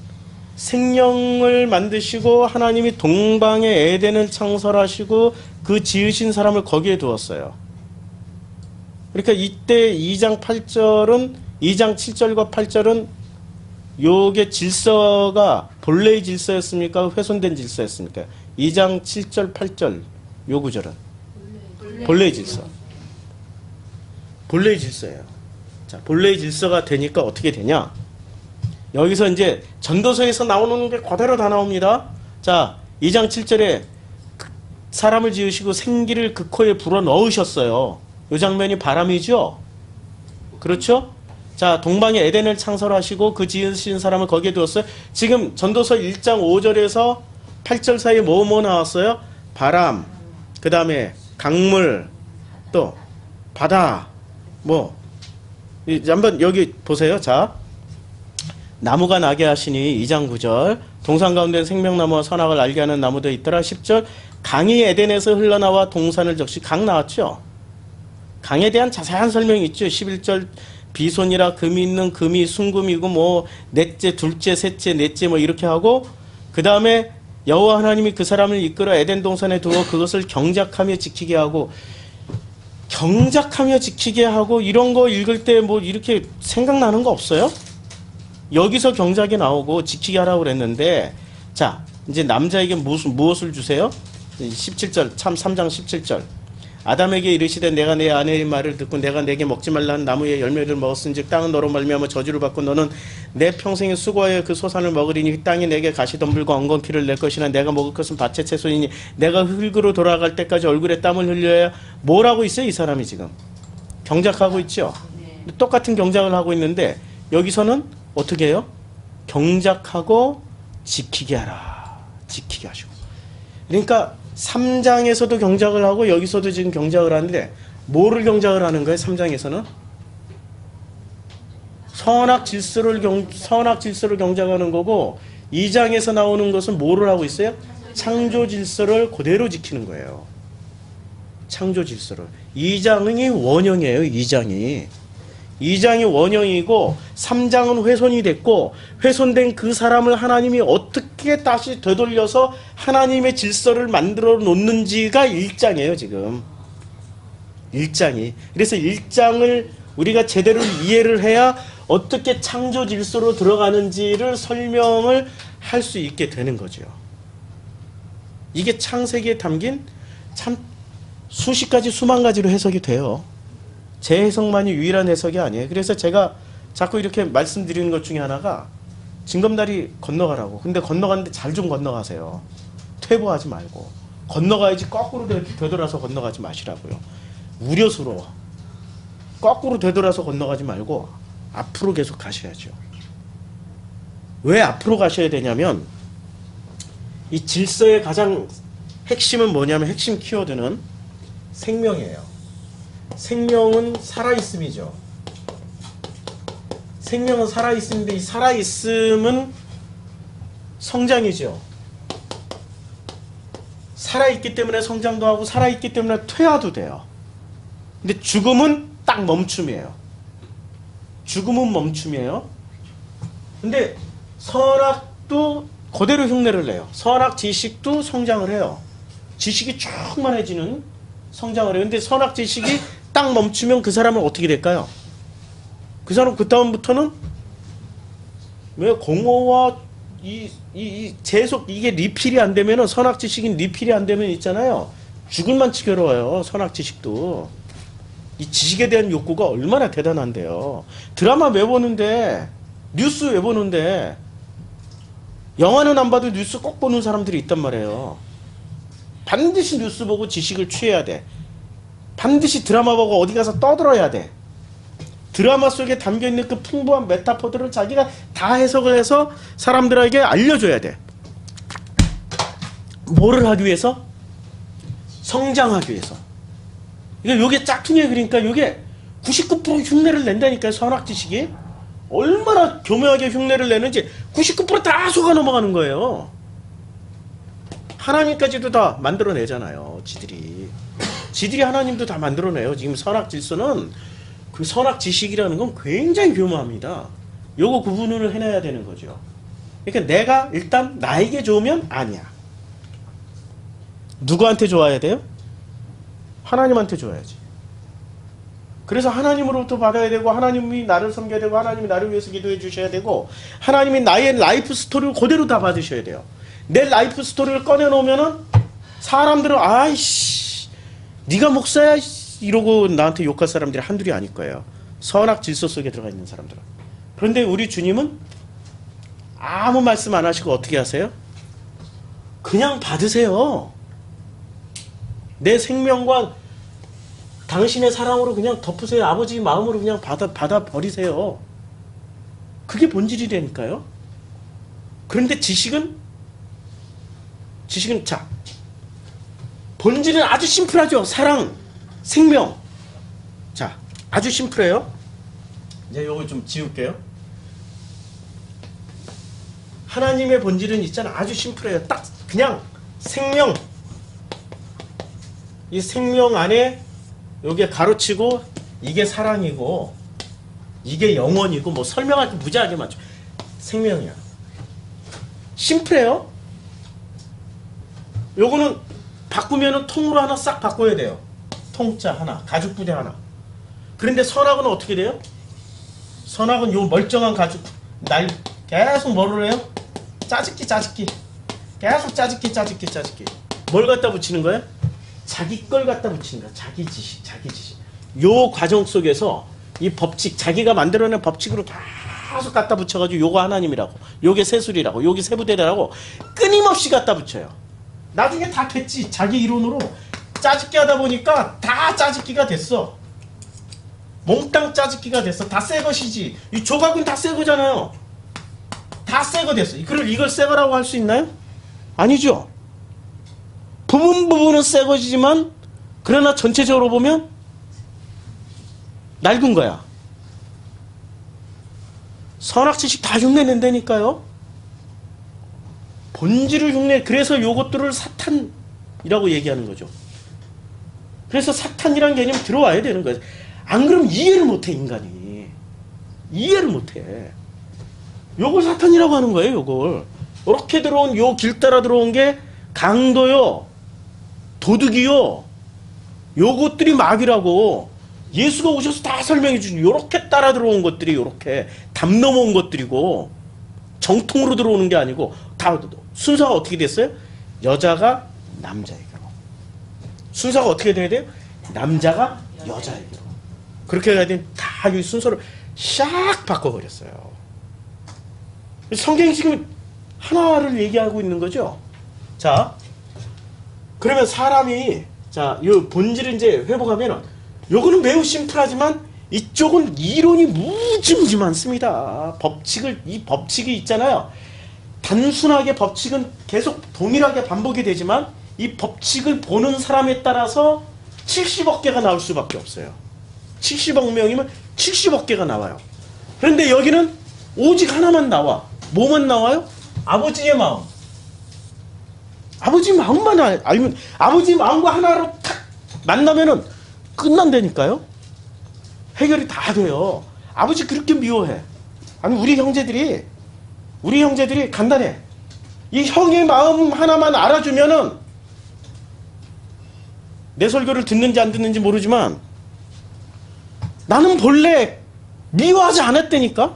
생명을 만드시고 하나님이 동방의 에덴을 창설하시고 그 지으신 사람을 거기에 두었어요. 그러니까 이때 2장 8절은 2장 7절과 8절은 요게 질서가 본래의 질서였습니까? 훼손된 질서였습니까? 2장 7절 8절 요 구절은 본래의 질서. 본래의 질서예요. 자, 본래의 질서가 되니까 어떻게 되냐? 여기서 이제 전도서에서 나오는 게 그대로 다 나옵니다. 자, 2장 7절에 사람을 지으시고 생기를 그 코에 불어 넣으셨어요. 이 장면이 바람이죠? 그렇죠? 자, 동방의 에덴을 창설하시고 그 지으신 사람을 거기에 두었어요. 지금 전도서 1장 5절에서 8절 사이에 뭐 나왔어요? 바람, 그 다음에 강물, 또 바다, 한번 여기 보세요. 자, 나무가 나게 하시니 2장 9절 동산 가운데 생명나무와 선악을 알게 하는 나무도 있더라. 10절 강이 에덴에서 흘러나와 동산을 적시. 강 나왔죠? 강에 대한 자세한 설명이 있죠. 11절 비손이라 금이 있는 금이 순금이고 넷째 둘째 셋째 넷째 이렇게 하고 그 다음에 여호와 하나님이 그 사람을 이끌어 에덴 동산에 두어 그것을 경작하며 지키게 하고. 경작하며 지키게 하고 이런 거 읽을 때 이렇게 생각나는 거 없어요? 여기서 경작이 나오고 지키게 하라고 그랬는데, 자, 이제 남자에게 무엇을 주세요? 17절, 참 3장 17절. 아담에게 이르시되 내가 내 아내의 말을 듣고 내가 내게 먹지 말라 한 나무의 열매를 먹었은즉 땅은 너로 말미암아 저주를 받고 너는 내 평생에 수고하여 그 소산을 먹으리니 땅이 내게 가시덤불과 엉겅퀴를 낼 것이나 내가 먹을 것은 밭의 채소이니 내가 흙으로 돌아갈 때까지 얼굴에 땀을 흘려야. 뭐라고 있어요 이 사람이 지금? 경작하고 있죠. 똑같은 경작을 하고 있는데 여기서는 어떻게 해요? 경작하고 지키게 하라. 지키게 하시고. 그러니까 3장에서도 경작을 하고 여기서도 지금 경작을 하는데 뭐를 경작을 하는 거예요? 3장에서는 선악 질서를 경작하는 거고 2장에서 나오는 것은 뭐를 하고 있어요? 창조 질서를 그대로 지키는 거예요. 창조 질서를. 2장이 원형이에요. 2장이 원형이고 3장은 훼손이 됐고 훼손된 그 사람을 하나님이 어떻게 다시 되돌려서 하나님의 질서를 만들어 놓는지가 1장이에요. 지금 1장이. 그래서 1장을 우리가 제대로 이해를 해야 어떻게 창조 질서로 들어가는지를 설명을 할 수 있게 되는 거죠. 이게 창세기에 담긴 참 수십 가지 수만 가지로 해석이 돼요. 제 해석만이 유일한 해석이 아니에요. 그래서 제가 자꾸 이렇게 말씀드리는 것 중에 하나가 징검다리 건너가라고. 근데 건너가는데 잘 좀 건너가세요. 퇴보하지 말고. 건너가야지 거꾸로 되돌아서 건너가지 마시라고요. 우려스러워. 거꾸로 되돌아서 건너가지 말고 앞으로 계속 가셔야죠. 왜 앞으로 가셔야 되냐면 이 질서의 가장 핵심은 뭐냐면 핵심 키워드는 생명이에요. 생명은 살아있음이죠. 생명은 살아있음인데 이 살아있음은 성장이죠. 살아있기 때문에 성장도 하고 살아있기 때문에 퇴화도 돼요. 근데 죽음은 딱 멈춤이에요. 죽음은 멈춤이에요. 근데 선악도 그대로 흉내를 내요. 선악 지식도 성장을 해요. 지식이 충만해지는 성장을 해요. 근데 선악 지식이 딱 멈추면 그 사람은 어떻게 될까요? 그 사람 그 다음부터는 왜 공허와 이 계속 이게 리필이 안 되면은 선악 지식인 리필이 안 되면 있잖아요. 죽을 만치 괴로워요. 선악 지식도. 이 지식에 대한 욕구가 얼마나 대단한데요. 드라마 왜 보는데, 뉴스 왜 보는데, 영화는 안 봐도 뉴스 꼭 보는 사람들이 있단 말이에요. 반드시 뉴스 보고 지식을 취해야 돼. 반드시 드라마 보고 어디 가서 떠들어야 돼. 드라마 속에 담겨있는 그 풍부한 메타포들을 자기가 다 해석을 해서 사람들에게 알려줘야 돼. 뭐를 하기 위해서? 성장하기 위해서. 요게 짝퉁이에요. 그러니까 요게 99% 흉내를 낸다니까요. 선악 지식이. 얼마나 교묘하게 흉내를 내는지 99% 다 속아 넘어가는 거예요. 하나님까지도 다 만들어내잖아요. 지들이. 지들이 하나님도 다 만들어내요. 지금 선악 질서는 그 선악 지식이라는 건 굉장히 교묘합니다. 요거 구분을 해내야 되는 거죠. 그러니까 내가 일단 나에게 좋으면 아니야. 누구한테 좋아야 돼요? 하나님한테 줘야지. 그래서 하나님으로부터 받아야 되고 하나님이 나를 섬겨야 되고 하나님이 나를 위해서 기도해 주셔야 되고 하나님이 나의 라이프 스토리를 그대로 다 받으셔야 돼요. 내 라이프 스토리를 꺼내놓으면은 사람들은 아이씨 네가 목사야 이러고 나한테 욕할 사람들이 한둘이 아닐 거예요. 선악 질서 속에 들어가 있는 사람들은. 그런데 우리 주님은 아무 말씀 안 하시고 어떻게 하세요? 그냥 받으세요. 내 생명과 당신의 사랑으로 그냥 덮으세요. 아버지 마음으로 그냥 받아 버리세요. 그게 본질이라니까요. 그런데 지식은 자 본질은 아주 심플하죠. 사랑, 생명. 자 아주 심플해요. 이제 요거 좀 지울게요. 하나님의 본질은 있잖아. 아주 심플해요. 딱 그냥 생명. 이 생명 안에 요게 가로치고 이게 사랑이고 이게 영원이고 뭐 설명할 게 무지하게 많죠. 생명이야. 심플해요. 요거는 바꾸면은 통으로 하나 싹 바꿔야 돼요. 통짜 하나, 가죽부대 하나. 그런데 선악은 어떻게 돼요? 선악은 요 멀쩡한 가죽 날 계속 뭐를 해요? 짜집기. 계속 짜집기. 뭘 갖다 붙이는 거예요? 자기 걸 갖다 붙이는 거야. 자기 지식. 요 과정 속에서 이 법칙, 자기가 만들어낸 법칙으로 계속 갖다 붙여가지고 요거 하나님이라고, 요게 세술이라고, 요게 세부대라고 끊임없이 갖다 붙여요. 나중에 다 됐지. 자기 이론으로 짜집기 하다 보니까 다 짜집기가 됐어. 몽땅 짜집기가 됐어. 다 새 것이지. 이 조각은 다 새 거잖아요. 다 새 거 됐어. 그걸 이걸 새 거라고 할 수 있나요? 아니죠. 부분은 새 것이지만 그러나 전체적으로 보면 낡은 거야. 선악지식 다 흉내낸다니까요. 본질을 흉내. 그래서 요것들을 사탄이라고 얘기하는 거죠. 그래서 사탄이라는 개념이 들어와야 되는 거예요. 안 그러면 이해를 못해 인간이. 이해를 못해. 요걸 사탄이라고 하는 거예요. 요걸. 이렇게 들어온 요 길 따라 들어온 게 강도요. 도둑이요. 요것들이 마귀라고. 예수가 오셔서 다 설명해 주신 요렇게 따라 들어온 것들이 요렇게 담 넘어온 것들이고 정통으로 들어오는 게 아니고 다 순서가 어떻게 됐어요? 여자가 남자에게로. 순서가 어떻게 돼야 돼요? 남자가 여자에게로. 그렇게 해야 되는 다 이 순서를 샥 바꿔버렸어요. 성경이 지금 하나를 얘기하고 있는 거죠. 자, 그러면 사람이 자, 요 본질을 이제 회복하면은 요거는 매우 심플하지만 이쪽은 이론이 무지 많습니다. 이 법칙이 있잖아요. 단순하게 법칙은 계속 동일하게 반복이 되지만 이 법칙을 보는 사람에 따라서 70억 개가 나올 수밖에 없어요. 70억 명이면 70억 개가 나와요. 그런데 여기는 오직 하나만 나와. 뭐만 나와요? 아버지의 마음. 아버지 마음만 알면 아버지 마음과 하나로 탁 만나면은 끝난다니까요. 해결이 다 돼요. 아버지 그렇게 미워해. 아니 우리 형제들이 간단해. 이 형의 마음 하나만 알아주면은 내 설교를 듣는지 안 듣는지 모르지만 나는 본래 미워하지 않았다니까.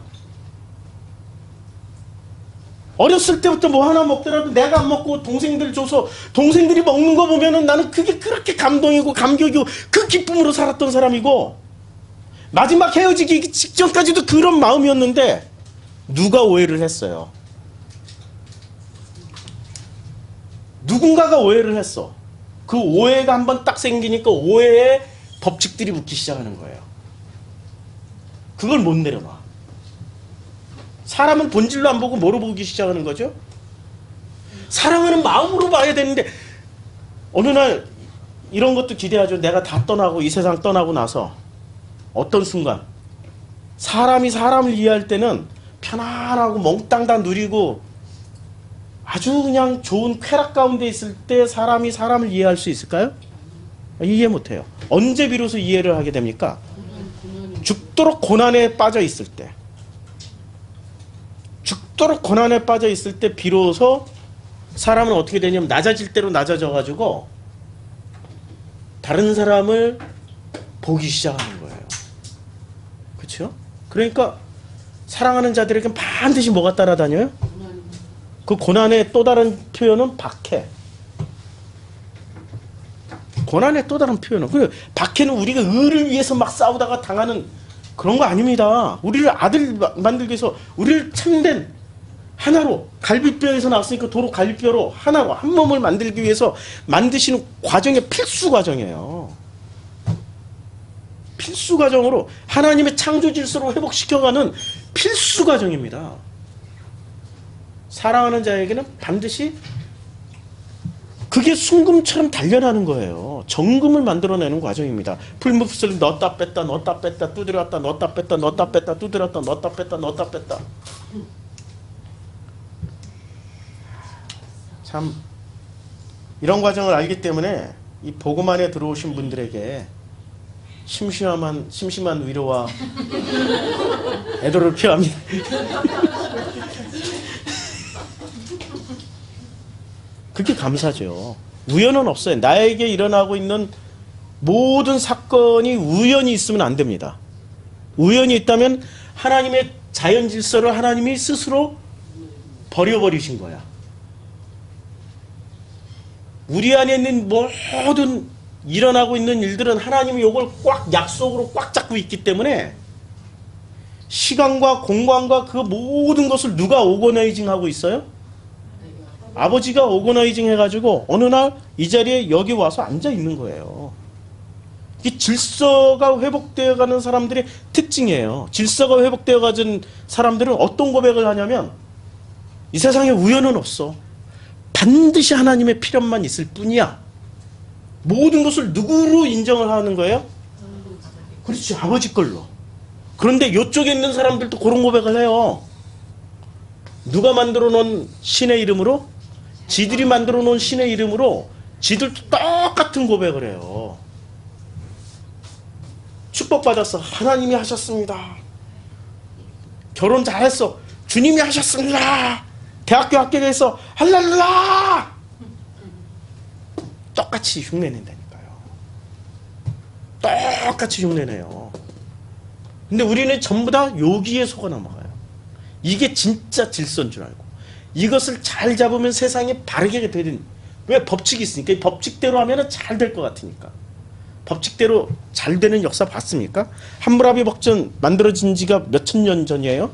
어렸을 때부터 뭐 하나 먹더라도 내가 안 먹고 동생들 줘서 동생들이 먹는 거 보면은 나는 그게 그렇게 감동이고 감격이고 그 기쁨으로 살았던 사람이고 마지막 헤어지기 직전까지도 그런 마음이었는데 누가 오해를 했어요. 누군가가 오해를 했어. 그 오해가 한번 딱 생기니까 오해의 법칙들이 붙기 시작하는 거예요. 그걸 못 내려놔. 사람은 본질로 안 보고 뭐로 보기 시작하는 거죠? 사랑하는 마음으로 봐야 되는데 어느 날 이런 것도 기대하죠. 내가 다 떠나고 이 세상 떠나고 나서 어떤 순간 사람이 사람을 이해할 때는 편안하고 몽땅 다 누리고 아주 그냥 좋은 쾌락 가운데 있을 때 사람이 사람을 이해할 수 있을까요? 이해 못해요. 언제 비로소 이해를 하게 됩니까? 죽도록 고난에 빠져 있을 때. 죽도록 고난에 빠져 있을 때 비로소 사람은 어떻게 되냐면 낮아질 대로 낮아져가지고 다른 사람을 보기 시작하는 거예요. 그렇죠? 그러니까 사랑하는 자들에게 반드시 뭐가 따라다녀요? 그 고난의 또 다른 표현은 박해. 고난의 또 다른 표현은 그 박해는 우리가 의를 위해서 막 싸우다가 당하는 그런 거 아닙니다. 우리를 아들 만들기 위해서 우리를 참된 하나로 갈비뼈에서 나왔으니까 도로 갈비뼈로 하나로 한 몸을 만들기 위해서 만드시는 과정의 필수 과정이에요. 필수 과정으로 하나님의 창조 질서로 회복시켜가는 필수 과정입니다. 사랑하는 자에게는 반드시 그게 순금처럼 단련하는 거예요. 정금을 만들어내는 과정입니다. 풀무스를 넣었다 뺐다 넣었다 뺐다 두드렸다 넣었다 뺐다 넣었다 뺐다 두드렸다 넣었다 뺐다 넣었다 뺐다. 참 이런 과정을 알기 때문에 이 복음 안에 들어오신 분들에게 심심한 위로와 애도를 표합니다. 그게 감사죠. 우연은 없어요. 나에게 일어나고 있는 모든 사건이 우연이 있으면 안 됩니다. 우연이 있다면 하나님의 자연 질서를 하나님이 스스로 버려버리신 거야. 우리 안에 있는 모든 일어나고 있는 일들은 하나님이 이걸 꽉 약속으로 꽉 잡고 있기 때문에 시간과 공간과 그 모든 것을 누가 오거나이징하고 있어요? 아버지가 오거나이징 해가지고 어느 날 이 자리에 여기 와서 앉아 있는 거예요. 이 질서가 회복되어 가는 사람들의 특징이에요. 질서가 회복되어 가는 사람들은 어떤 고백을 하냐면 이 세상에 우연은 없어. 반드시 하나님의 필요만 있을 뿐이야. 모든 것을 누구로 인정을 하는 거예요? 그렇지, 아버지 걸로. 그런데 이쪽에 있는 사람들도 그런 고백을 해요. 누가 만들어 놓은 신의 이름으로? 지들이 만들어 놓은 신의 이름으로 지들도 똑같은 고백을 해요. 축복받았어. 하나님이 하셨습니다. 결혼 잘했어. 주님이 하셨습니다. 대학교 합격해서 할렐루야! 똑같이 흉내낸다니까요. 똑같이 흉내내요. 근데 우리는 전부 다 여기에 속아 넘어가요. 이게 진짜 질서인 줄 알고. 이것을 잘 잡으면 세상이 바르게 되는, 왜? 법칙이 있으니까. 이 법칙대로 하면 잘 될 것 같으니까. 법칙대로 잘 되는 역사 봤습니까? 함무라비 법전 만들어진 지가 몇천 년 전이에요?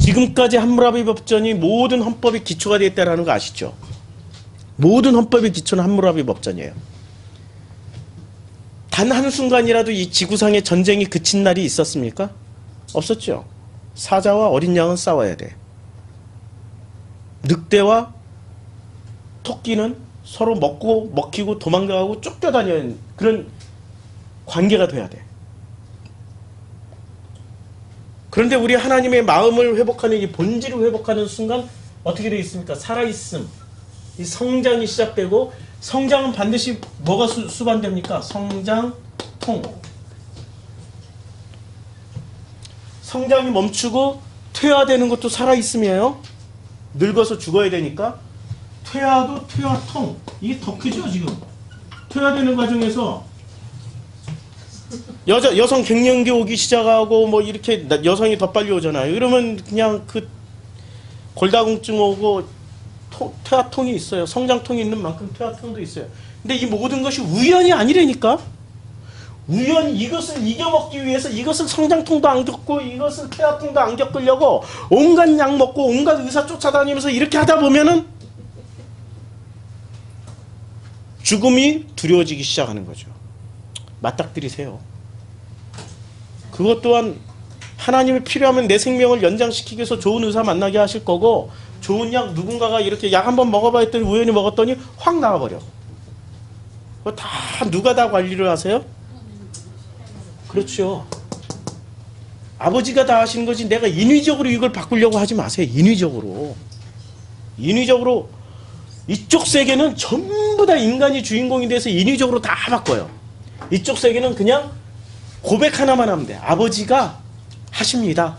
지금까지 함무라비 법전이 모든 헌법의 기초가 되었다는 거 아시죠? 모든 헌법의 기초는 함무라비 법전이에요. 단 한순간이라도 이 지구상의 전쟁이 그친 날이 있었습니까? 없었죠. 사자와 어린 양은 싸워야 돼. 늑대와 토끼는 서로 먹히고 도망가고 쫓겨다니는 그런 관계가 돼야 돼. 그런데 우리 하나님의 마음을 회복하는 이 본질을 회복하는 순간 어떻게 되어 있습니까? 살아있음. 이 성장이 시작되고, 성장은 반드시 뭐가 수반됩니까? 성장, 통. 성장이 멈추고 퇴화되는 것도 살아있음이에요. 늙어서 죽어야 되니까. 퇴화도 퇴화통. 이게 더 크죠, 지금. 퇴화되는 과정에서 여성 갱년기 오기 시작하고 뭐 이렇게 여성이 더 빨리 오잖아요. 이러면 그냥 그 골다공증 오고 퇴화통이 있어요. 성장통이 있는 만큼 퇴화통도 있어요. 근데 이 모든 것이 우연이 아니라니까. 우연히 이것을 이겨먹기 위해서 이것을 성장통도 안 겪고 이것을 퇴화통도 안 겪으려고 온갖 약 먹고 온갖 의사 쫓아다니면서 이렇게 하다 보면은 죽음이 두려워지기 시작하는 거죠. 맞닥뜨리세요. 그것 또한 하나님이 필요하면 내 생명을 연장시키기 위해서 좋은 의사 만나게 하실 거고, 좋은 약 누군가가 이렇게 약 한번 먹어봐 했더니 우연히 먹었더니 확 나와버려. 그거 다 누가 다 관리를 하세요? 그렇죠. 아버지가 다 하시는 거지 내가 인위적으로 이걸 바꾸려고 하지 마세요. 인위적으로 이쪽 세계는 전부 다 인간이 주인공이 돼서 인위적으로 다 바꿔요. 이쪽 세계는 그냥 고백 하나만 하면 돼. 아버지가 하십니다.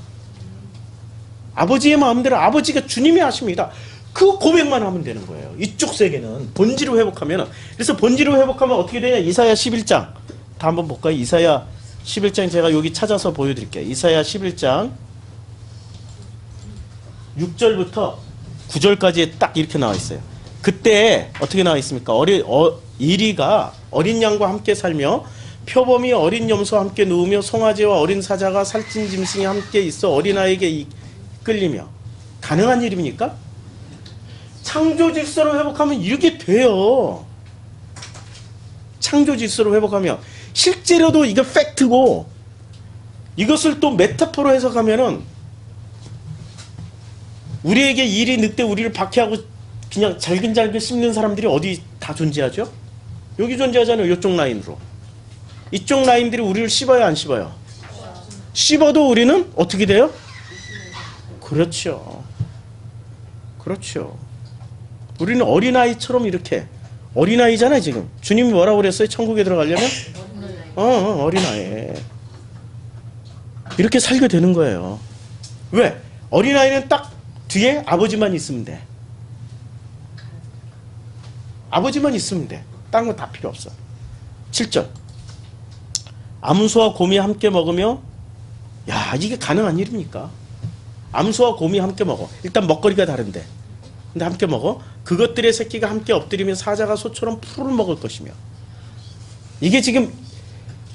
아버지의 마음대로 아버지가 주님이 하십니다. 그 고백만 하면 되는 거예요. 이쪽 세계는 본질을 회복하면. 그래서 본질을 회복하면 어떻게 되냐? 이사야 11장 다 한번 볼까요? 이사야 11장 제가 여기 찾아서 보여드릴게요. 이사야 11장 6절부터 9절까지 딱 이렇게 나와 있어요. 그때 어떻게 나와 있습니까? 이리가 어린 양과 함께 살며 표범이 어린 염소와 함께 누우며 송아지와 어린 사자가 살찐 짐승이 함께 있어 어린아이에게 이끌리며. 가능한 일입니까? 창조 질서로 회복하면 이렇게 돼요. 창조 질서로 회복하면. 실제로도 이거 팩트고, 이것을 또 메타포로 해석하면은 우리에게 일이 늑대 우리를 박해하고 그냥 잘근잘근 씹는 사람들이 어디 다 존재하죠? 여기 존재하잖아요. 이쪽 라인으로. 이쪽 라인들이 우리를 씹어요, 안 씹어요? 씹어도 우리는 어떻게 돼요? 그렇죠. 그렇죠. 우리는 어린아이처럼 이렇게, 어린아이잖아요 지금. 주님이 뭐라고 그랬어요? 천국에 들어가려면? 어린아이. 이렇게 살게 되는 거예요. 왜? 어린아이는 딱 뒤에 아버지만 있으면 돼. 아버지만 있으면 돼. 딴 거 다 필요 없어. 7절. 암소와 곰이 함께 먹으며. 야, 이게 가능한 일입니까? 암소와 곰이 함께 먹어. 일단 먹거리가 다른데. 근데 함께 먹어. 그것들의 새끼가 함께 엎드리며 사자가 소처럼 풀을 먹을 것이며. 이게 지금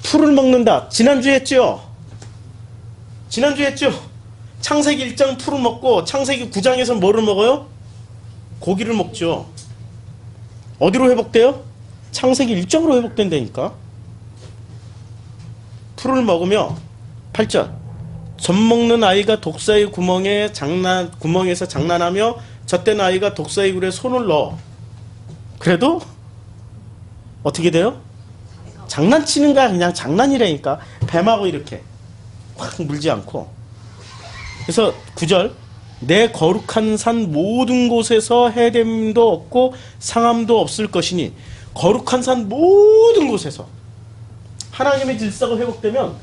풀을 먹는다. 지난주에 했죠? 지난주에 했죠? 창세기 1장 풀을 먹고 창세기 9장에서 뭐를 먹어요? 고기를 먹죠. 어디로 회복돼요? 창세기 1장으로 회복된다니까. 풀을 먹으며 8절. 젖 먹는 아이가 독사의 구멍에서 장난하며 젖된 아이가 독사의 굴에 손을 넣어. 그래도 어떻게 돼요? 장난치는 거야. 그냥 장난이라니까. 뱀하고 이렇게 확 물지 않고. 그래서 9절. 내 거룩한 산 모든 곳에서 해됨도 없고 상함도 없을 것이니. 거룩한 산 모든 곳에서 하나님의 질서가 회복되면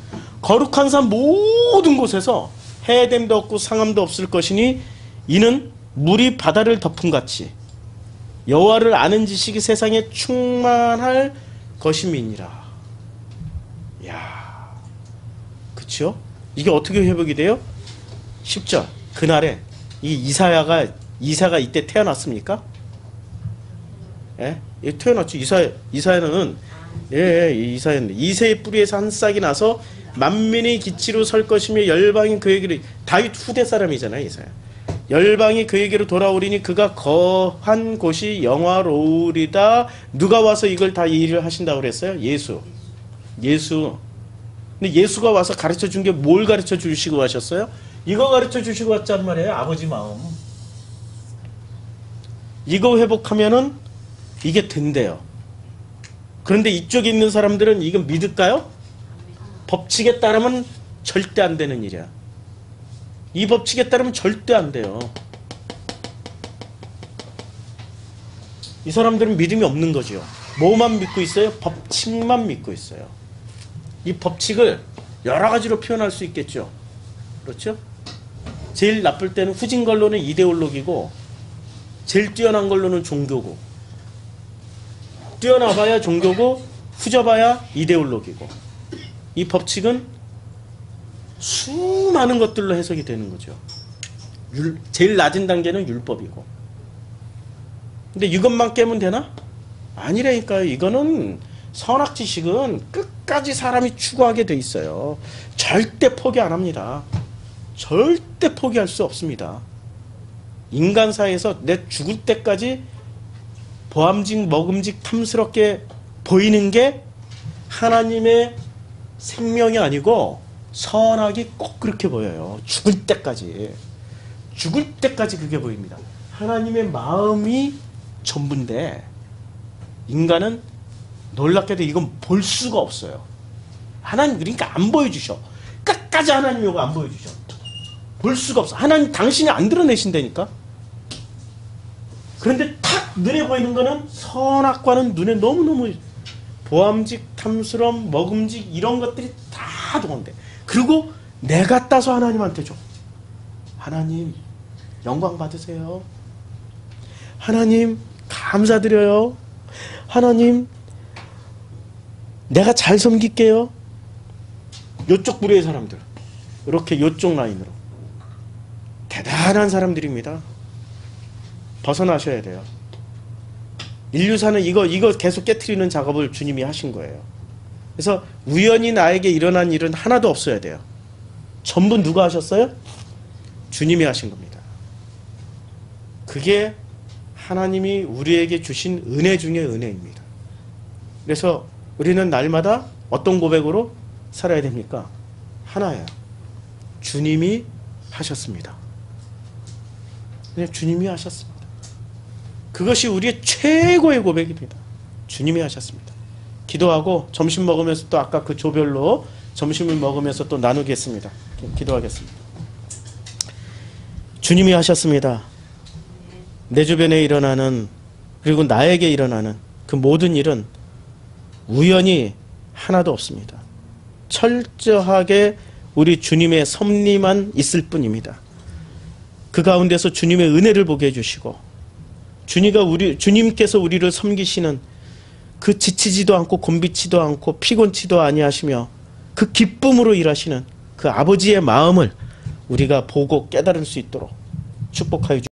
거룩한 산 모든 곳에서 해됨도 없고 상함도 없을 것이니 이는 물이 바다를 덮음같이 여호와를 아는 지식이 세상에 충만할 것임이니라. 야, 그쵸? 이게 어떻게 회복이 돼요? 10절. 그날에 이 이사가 이때 태어났습니까? 예? 태어났죠. 이사야는 이사야는 이새의 뿌리에서 한 싹이 나서 만민의 기치로 설 것이며 열방이 그에게로. 다윗 후대 사람이잖아요. 이사야. 열방이 그에게로 돌아오리니 그가 거한 곳이 영화로우리다. 누가 와서 이걸 다 일을 하신다고 그랬어요? 예수. 근데 예수가 와서 가르쳐 준 게 뭘 가르쳐 주시고 하셨어요? 이거 가르쳐 주시고 왔단 말이에요. 아버지 마음. 이거 회복하면은 이게 된대요. 그런데 이쪽에 있는 사람들은 이건 믿을까요? 법칙에 따르면 절대 안 되는 일이야. 이 법칙에 따르면 절대 안 돼요. 이 사람들은 믿음이 없는 거죠. 뭐만 믿고 있어요? 법칙만 믿고 있어요. 이 법칙을 여러 가지로 표현할 수 있겠죠. 그렇죠? 제일 나쁠 때는 후진 걸로는 이데올로기고 제일 뛰어난 걸로는 종교고, 뛰어나봐야 종교고 후져봐야 이데올로기고, 이 법칙은 수많은 것들로 해석이 되는 거죠. 제일 낮은 단계는 율법이고. 근데 이것만 깨면 되나? 아니라니까요. 이거는 선악지식은 끝까지 사람이 추구하게 돼 있어요. 절대 포기 안 합니다. 절대 포기할 수 없습니다. 인간사에서 내 죽을 때까지 보암직 먹음직 탐스럽게 보이는 게 하나님의 생명이 아니고 선악이 꼭 그렇게 보여요. 죽을 때까지. 죽을 때까지 그게 보입니다. 하나님의 마음이 전부인데 인간은 놀랍게도 이건 볼 수가 없어요. 하나님 그러니까 안 보여주셔. 끝까지 하나님 이거 안 보여주셔. 볼 수가 없어. 하나님 당신이 안 드러내신다니까. 그런데 탁 눈에 보이는 거는 선악과는 눈에 너무너무 보암직, 탐스러움, 먹음직 이런 것들이 다 동원돼. 그리고 내가 따서 하나님한테 줘. 하나님 영광 받으세요. 하나님 감사드려요. 하나님 내가 잘 섬길게요. 요쪽 부류의 사람들 이렇게 요쪽 라인으로 대단한 사람들입니다. 벗어나셔야 돼요. 인류사는 이거 계속 깨트리는 작업을 주님이 하신 거예요. 그래서 우연히 나에게 일어난 일은 하나도 없어야 돼요. 전부 누가 하셨어요? 주님이 하신 겁니다. 그게 하나님이 우리에게 주신 은혜 중에 은혜입니다. 그래서 우리는 날마다 어떤 고백으로 살아야 됩니까? 하나예요. 주님이 하셨습니다. 그냥 주님이 하셨습니다. 그것이 우리의 최고의 고백입니다. 주님이 하셨습니다. 기도하고 점심 먹으면서 또 아까 그 조별로 점심을 먹으면서 또 나누겠습니다. 기도하겠습니다. 주님이 하셨습니다. 내 주변에 일어나는 그리고 나에게 일어나는 그 모든 일은 우연히 하나도 없습니다. 철저하게 우리 주님의 섭리만 있을 뿐입니다. 그 가운데서 주님의 은혜를 보게 해주시고 주님께서 우리를 섬기시는 그 지치지도 않고 곤비치도 않고 피곤치도 아니하시며 그 기쁨으로 일하시는 그 아버지의 마음을 우리가 보고 깨달을 수 있도록 축복하여 주시옵소서.